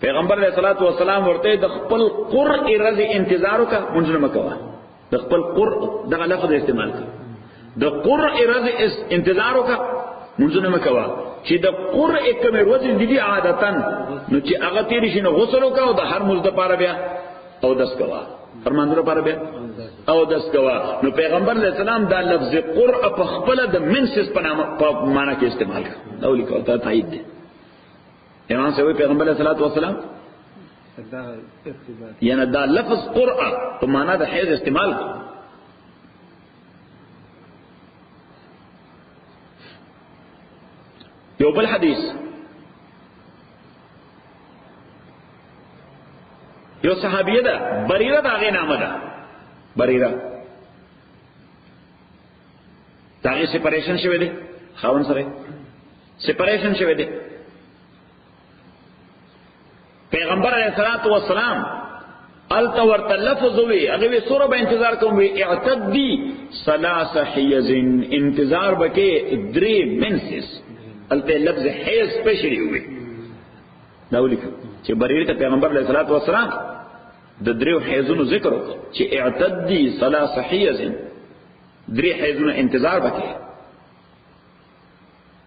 Speaker 1: پیغمبر علیہ الصلوۃ والسلام ورته د خپل قرء رضی انتظار وکړه مونږ نه مکوا د خپل قرء دغه لفظ استعمال کړه د قرء رضی انتظار وکړه مونږ نه مکوا چې د قرء کوم ورځ دي عادتن نو چې هغه تیر شي نو غسل وکړه او د هر مزد لپاره بیا او دس کوا فرمانونه لپاره بیا او دس کوا نو پیغمبر علیہ السلام دا لفظ قرء په خپل د منسس په معنا کې استعمال کړ او لیکو ته تایید دی امام سے وی پیغمبر علیہ الصلوۃ والسلام یعنی دا لفظ قرء په معنا د حیض استعمال کړ یو بل حدیث یو صحابیه ده بریره دا غي نامه ده بریره داغه سپریشن شوه دي خاون سره سپریشن شوه دي پیغمبر علیہ الصلوۃ والسلام التور تلفظ وی هغه سوره به انتظار کوم وی اعتدی ثلاث حیز انتظار بکې درې منسس الته لفظ حیز پېښلی وی دا ولیک چې بریره ته پیغمبر علیہ الصلوۃ والسلام د دریو حیزونو ذکر وکړو چې اعتدی ثلاث حیز درې حیزونو انتظار وکړي.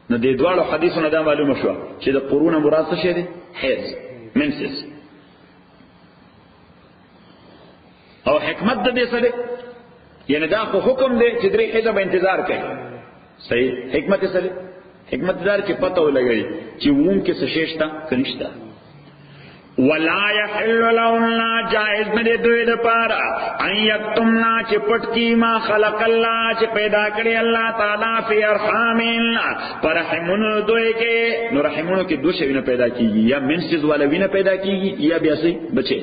Speaker 1: نو د دواړو حدیثونو دا معلومه شو چې د قرون مراد څه دی؟ حیز، منسس. او حکمت د دې سره یعنی دا خو حکم دی چې درې حیز به انتظار کوي. صحیح. حکمت سره حکمت دار چې پته ولګي چې ووم کې څه شېشتا کنيشتا. ولا يحل لهن جائز نه دوی د پاره ان یکتمنا چې پټ کی ما خلق الله چې پیدا کړی الله تعالی فی ارحامن پر رحمونو دوی کې. نو رحمونو کې دوه شی نه پیدا کیږي، یا منسز والا وینه پیدا کیږي یا بیا سي بچي.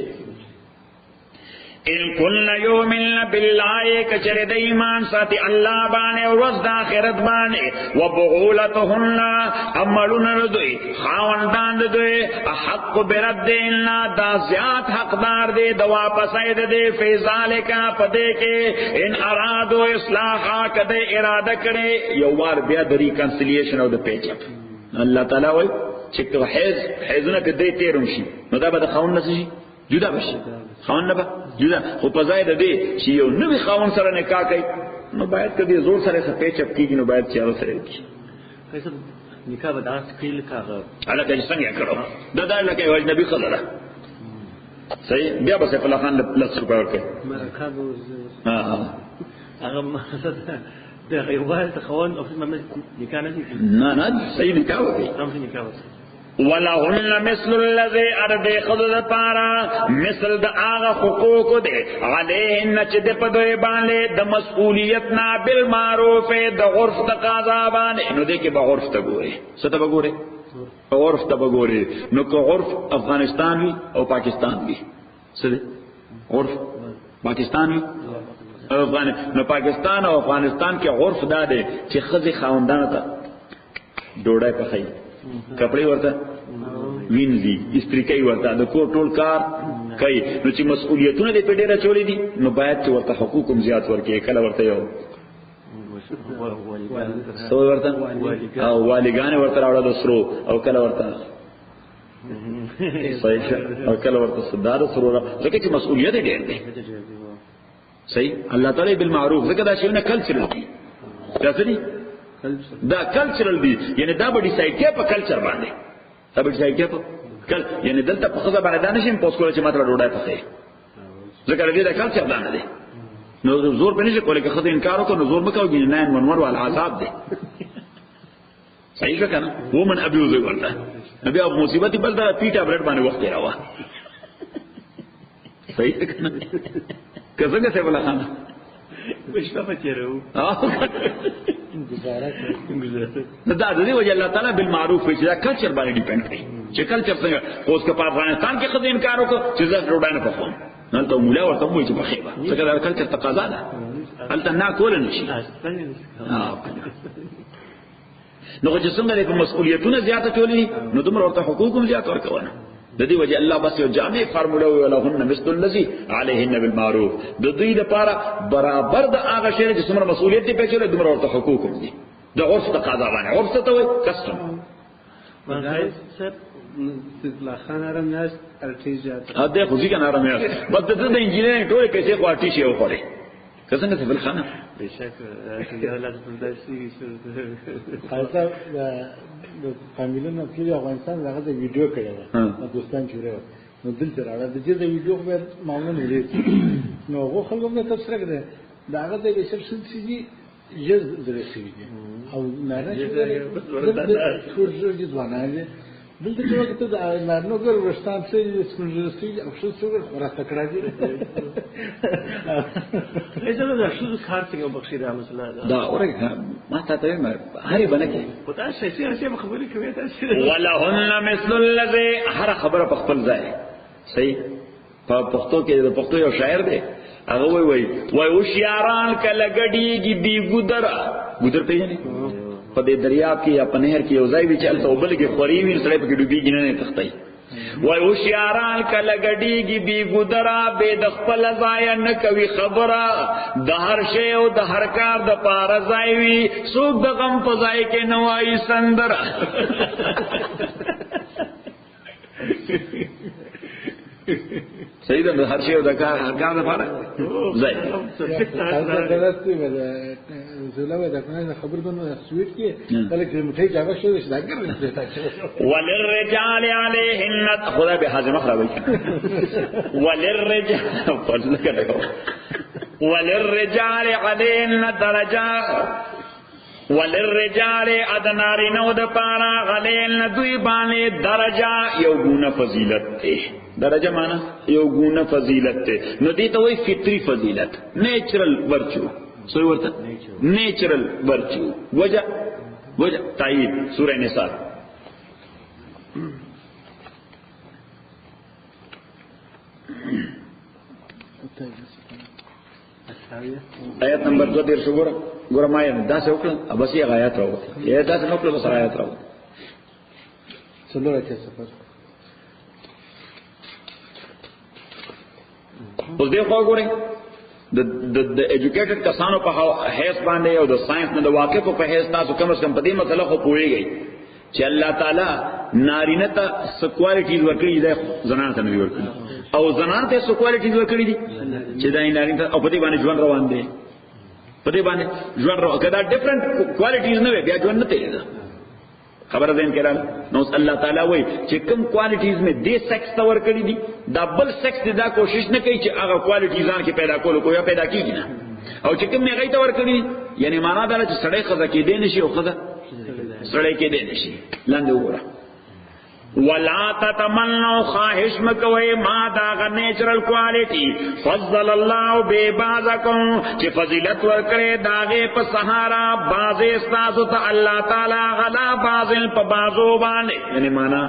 Speaker 1: ان کل یومن بالله کچر د ایمان ساتي الله باندې او ورځ د آخرت باندې وبغولتهن عملون ردوی خاوندان دوی حق بردین دا زیات حقدار دی د واپس اید دی فی ذالک پدې کې ان ارادو اصلاح کده اراده کړي یو وار بیا د ریکنسیلیشن او د پیچ اپ. الله تعالی وای چې حیزونه کې دې تیرم شي نو دا به د خاوند نشي جدا بشي، خاوند نه به جدا. خو په ځای د دې چې یو نوې خاوند سره نکاح کوي نو باید کدي زور سره څه پیچ اپ کیږي، نو باید چې هغه سره وکړي.
Speaker 4: کیسه نکاح به داس کېل کاغه
Speaker 1: علاقه څنګه کړو دا لکه یو اجنبي خلره. صحیح. بیا به په لخان لس روپۍ ورکړي.
Speaker 4: هغه د غیبه خاوند او نکاح نه
Speaker 1: نه صحیح نکاح وکړي.
Speaker 4: نکاح وکړي.
Speaker 1: ولهن مثل الذي ارد خذ پارا مثل د هغه حقوق دي علیهن چې د پدوی باندې د مسئولیت نه بالمعروف د عرف تقاضا باندې. نو دې کې به عرف ته ګوري، څه ته ګوري؟ عرف ته ګوري. نو که عرف افغانستان وي او پاکستان وي څه دی؟ عرف پاکستان وي نو پاکستان او افغانستان کې عرف دا دی چې خزي خاوندانو ته ډوډۍ پخای، کپڑے ورته وینځي، استری کوي، ورته د کور ټول کار کوي. نو چې مسؤلیتونه دې په ډیره چولې دي نو باید چې ورته حقوق هم زیات ورکړي. کله ورته یو سو ورته او والیګان ورته راوړل سرو، او کله ورته صحیح، او کله ورته صدار سرو، ځکه چې مسؤلیت ډېر دی. صحیح. الله تعالی بالمعروف ځکه دا شیونه کلچرل دي. دا څه دي؟ دا کلچرل دی، یعنی دا به ډیسایډ کې په کلچر باندې، دا به ډیسایډ کې په یعنی دلته په خزه باندې دا نشي پوس کولای چې ماته ډوډۍ پخې، ځکه لري دا کلچر دا نه دی. نو زور په نشي کولای که خزه انکار وکړي نو زور مکو ګینه 911 وال عذاب دی. صحیح څنګه نه وومن ابیوز ورته نبی ابو مصیبت بل دا پیټا بلډ باندې وخت راوا. صحیح څنګه کزنګ څه ولا خانه
Speaker 4: مشفا بچرو
Speaker 1: دا د دې وجه الله تعالی بالمعروف چې دا کلچر باندې ډیپند کوي چې کلچر څنګه اوس که په افغانستان کې خدای انکار وکړي چې زه ډوډۍ نه پخوم نن ته مولا ورته وایي چې بخیبه څنګه دا کلچر تقاضا ده هلته نه کول نشي. نو چې څنګه د مسؤلیتونو زیاته چولې نو دومره ورته حقوق هم زیات ورکونه. د دې وجه الله بس یو جامع فارموله ولهن مثل الذي عليهن بالمعروف. د دوی لپاره برابر د هغه شی چې څومره مسؤلیت دی په چله دومره ورته حقوق هم دي. د عرف تقاضا باندې عرف ته وایي کسټم.
Speaker 2: لا خان آرام نیاز ارتیجات
Speaker 1: اده خوشی کنه آرام نیاز بس د انجینرینګ ټول پیسې خو ارتیشي او خوري څنګه څه بل خانه
Speaker 4: بشک یا لازم داسي
Speaker 3: خاصه د فامیلونو کې افغانستان هغه د ویډیو کړی و دوستان جوړه نو دلته راځي د دې ویډیو په معاملې ولې نو هغه خلکو نه تفسیر کړي دا هغه د ریسرچ سيدي جز درسي دي او نه راځي د ځوانانه دلته چې وخت د نارنو ګر ورستان سي سکولرسي او څه څه ورته کړی دي
Speaker 4: ایسه دا شو کار څنګه بخښي دا مسله
Speaker 1: دا اورګه ما ته ته هرې باندې
Speaker 4: پتا شي چې خبرې کوي تاسو
Speaker 1: ولهن مثل الذي هر خبره په خپل ځای. صحیح. په پښتو کې د پښتو یو شاعر دی هغه وای هوښیاران کله ګډیږي بي ګودر پیژنې په دې دریاب کې یا په نهر کې یو ځای وی چلته او بل کې خوري وین سره په کې ډوبېږي نه تختی. وای هوښیاران کله ګډیږي بي ګودرا به د خپل ځای نه کوي خبره د هر شی او د هر کار د پاره ځای وي څوک د غم په ځای کې نه وایي سندره. صحیح ده هر شی د کار لپاره ځای
Speaker 3: درسته زولاوه د کنه خبر بنو سویټ کې بلکې مټي جاګه شو چې دا ګرځي
Speaker 1: وللرجال عليهن خدا به حاضر مخربي وللرجال عليهن درجات وللرجال ادناری نو د پارا غلیل دوی باندې درجه یو ګونه فضیلت ته درجه معنا یو ګونه فضیلت ته نو دې ته وای فطری فضیلت نیچرل ورچو سوی ورته نیچرل ورچو وجه تایید سورہ نساء آیت نمبر 2 دیر شو ګور ما یې دا څه وکړه بس یې آیات راوړه یې دا څه وکړه بس آیات راوړه
Speaker 3: څلور کې سفر
Speaker 1: اوس دې خو ګورئ د ایجوکیټډ کسانو په حیث باندې او د ساينس نه د واقفو په حیث تاسو کم از کم په دې مسله خو پوهیږئ چې الله تعالی نارینه ته سکوالټیز ورکړي دي زنانه ته نه ورکړي او زنانه ته سکوالټیز ورکړي دي چې دا نارینه او په دې باندې ژوند روان دي په دې باندې ژوند روان کدا ډیفرنٹ کوالټیز نه وي بیا ژوند نه تیز خبر دین کړه نو الله تعالی وایي چې کوم کوالټیز می دې سیکس ته ورکړي دي دا بل سیکس دا کوشش نه کوي چې هغه کوالټیز ځان کې پیدا کول کوی پیدا کیږي نه او چې کوم هغه ته ورکړي یعنی معنا دا چې سړی خزه کې دی نشي او خزه سړی کې دی نشي لاندې وګوره ولا تتمنوا خواہش مکوئے ما دا نیچرل کوالٹی فضل اللہ بے بعضکم کہ فضیلت ورکڑے داغے پا سہارا بعضے استاسو تا اللہ تعالی غلا بعضن پا بعضو بانے یعنی مانا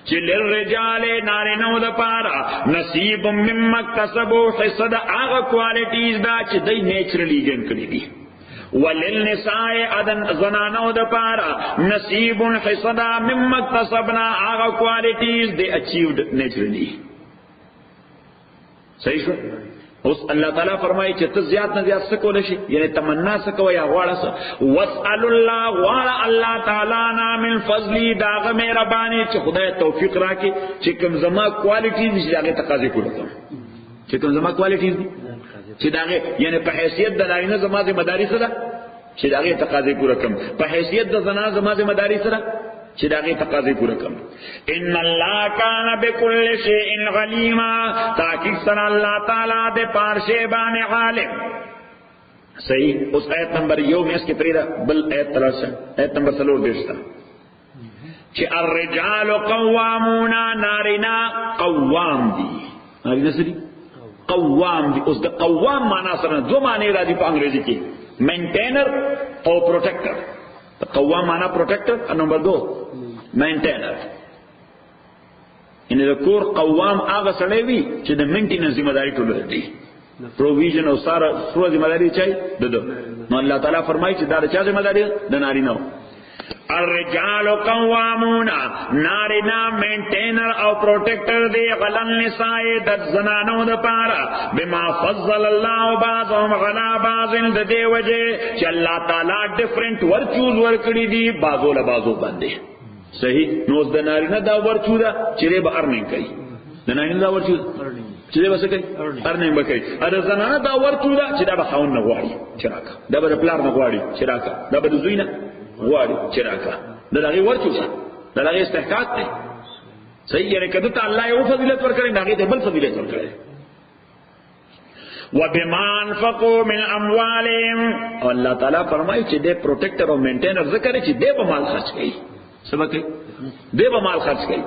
Speaker 1: چی للرجال نارینو دا پارا نصیب ممک کسبو حصد آغا کوالٹیز دا چی دی نیچرلی گن کری دی وللنساء اذن زنانو د پارا نصیب حصدا مما اكتسبنا آغا کوالٹیز دے اچیوڈ نیچرلی صحیح شو اوس الله تعالی فرمایي چې ته زیات نه زیات څه کول شي یعنی تمنا څه کوي یا غواړه څه واسال الله غواړه الله تعالی نا من فضلی داغه مهرباني چې خدای توفیق راکړي چې کوم زما کوالټیز چې هغه تقاضا کوي چې کوم زما کوالټیز چې داغه یعنی په حیثیت د نارینه زما ذمہ داری سره چې داغه تقاضا پوره کړم په حیثیت د زنا زما ذمہ داری سره چې داغه تقاضا پوره کړم ان الله کان بكل شیء علیم تاکي سره الله تعالی د پارشه باندې عالم صحیح اوس آیت نمبر 1 میں اس کے پریدا بل آیت تلاش آیت نمبر 3 دیشتا چې الرجال قوامون نارینا قوام دي نارینا سری قوام دی اس دا قوام مانا سرنا دو معنی را دی پا انگریزی کی مینٹینر او پروٹیکٹر قوام مانا پروٹیکٹر اور نمبر 2 مینٹینر یعنی دا کور قوام آغا سڑے وی چی دا مینٹینر ذمہ داری ٹولو دی پروویژن او سارا سرو ذمہ داری چاہی دو نو اللہ تعالیٰ فرمائی چی دا چا ذمہ داری دا ناری نو الرجال قوامون نارنا مینٹینر او پروٹیکٹر دے غلن نساء د زنانو د پارا بما فضل اللہ بعضهم غلا بعض د دے وجہ چې الله تعالی ډیفرنٹ ورچوز ورکړي دي بعضو له بعضو باندې صحیح نو د نارینه دا ورچو دا چې به ارننګ کوي د نارینه دا ورچو چې به څه کوي ارننګ به کوي ار زنانه دا ورچو دا چې دا به خاون نه غواړي چراکا دا به پلار نه غواړي چراکا دا به زوینه غواړي چراکا دا هغه ورچو دا هغه استحقاق دی صحیح یعنی کده ته الله یو فضیلت ورکړي هغه ته بل فضیلت ورکړي وبما انفقوا من اموالهم الله تعالی فرمایي چې دې پروټیکټر او مینټینر ذکر چې دې په مال خرج کړي سبا کوي دې په مال خرج کړي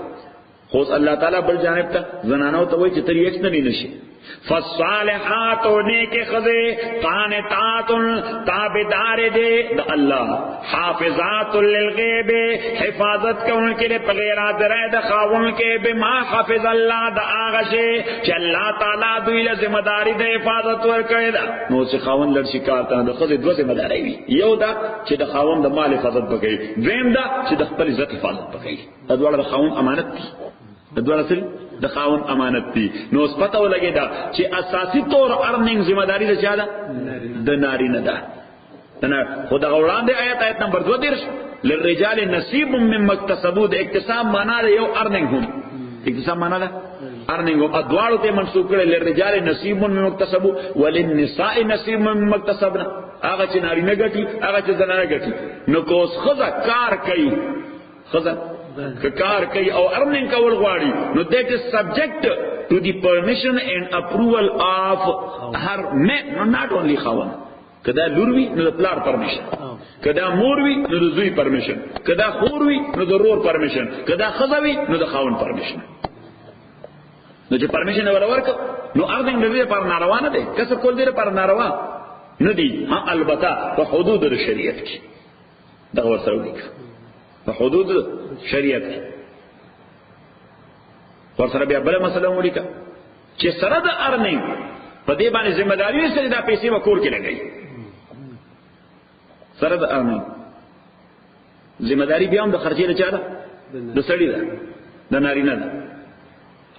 Speaker 1: خو الله تعالی بل جانب ته زنانو ته وایي چې تر یې نه نشي فالصالحات نیک خزے قانتات تابدار دے اللہ حافظات للغیب حفاظت کا ان کے لئے پغیرات رائد خواہن کے بما حافظ اللہ دا آغشے چھ اللہ تعالیٰ دویل ذمہ داری دا حفاظت ورکڑے دا نو سے خواہن لڑشی کارتا دا خزے دو ذمہ داری بھی یو دا چھ دا خواہن دا مال حفاظت بکئی دویم دا چھ دا خپل عزت حفاظت بکئی ادوار دا خواہن امانت تھی ادوار اصل د خاون امانت دی نو اس پتہ ولګی دا چې اساسی طور ارننګ ذمہ داری ده چا ده د نارینه ده تنه خدا وړاندې آیت نمبر 2 درش للرجال نصیب مما اکتسبوا د اکتساب معنا ده یو ارننګ هم اکتساب معنا ده ارننګ ادوارو ته منسوب کړي لرجال نصیب مما اکتسبوا وللنساء نصیب مما اکتسبنا هغه چې نارینه ګټي هغه چې زنانه ګټي نو کوس خزه کار کوي خزه کار کوي او ارننګ کول غواړي نو that is subject to the permission and approval of her man not only خاوند کدا لور وی نو د پلار پرمیشن کدا مور وی نو د زوی پرمیشن کدا خور وی نو د رور پرمیشن کدا خزه وی نو د خاوند پرمیشن نو چې پرمیشن ورک نو ارننګ د دې پر ناروا نه دی کسب کول دې پر ناروا نه دی ها البته په حدود د شریعت کې دا ورسره ولیک په حدود شریعت کې ورسره بیا بل مسله ولیک چې سره د ارننګ په دې باندې ذمہ داری سره دا پیسې وکور کې لګي سره د ارننګ ذمہ داری بیا هم د خرچې نه چاله د سړی ده د نارینه ده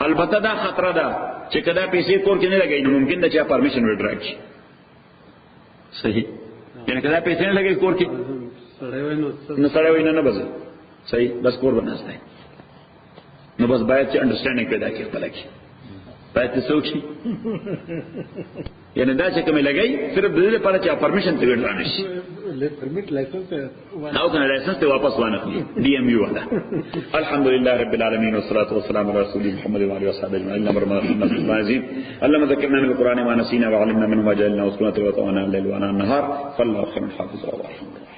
Speaker 1: البته دا خطر ده چې کدا پیسې کور کې نه لګي نو ممکن ده چې پرمیشن وډراک شي صحیح یعنی کدا پیسې نه لګي کور کې نو سړی ویني نه بس صحیح بس کور بناسته نو بس باید چې انډرستانډینګ پیدا کړي خپل کې باید څه وشي یعنی دا چې کوم لګي صرف د دې لپاره چې پرمیشن ته وډرانه شي
Speaker 3: پرمیټ لایسنس
Speaker 1: او کنه لایسنس ته واپس وانخلي ډي ام یو والا الحمدلله رب العالمین والصلاه والسلام على رسول محمد وعلى اله وصحبه اجمعين اللهم ذكرنا من القران ما نسينا وعلمنا منه ما جهلنا واسكننا تلاوته وانا الليل وانا النهار فالله خير حافظ والله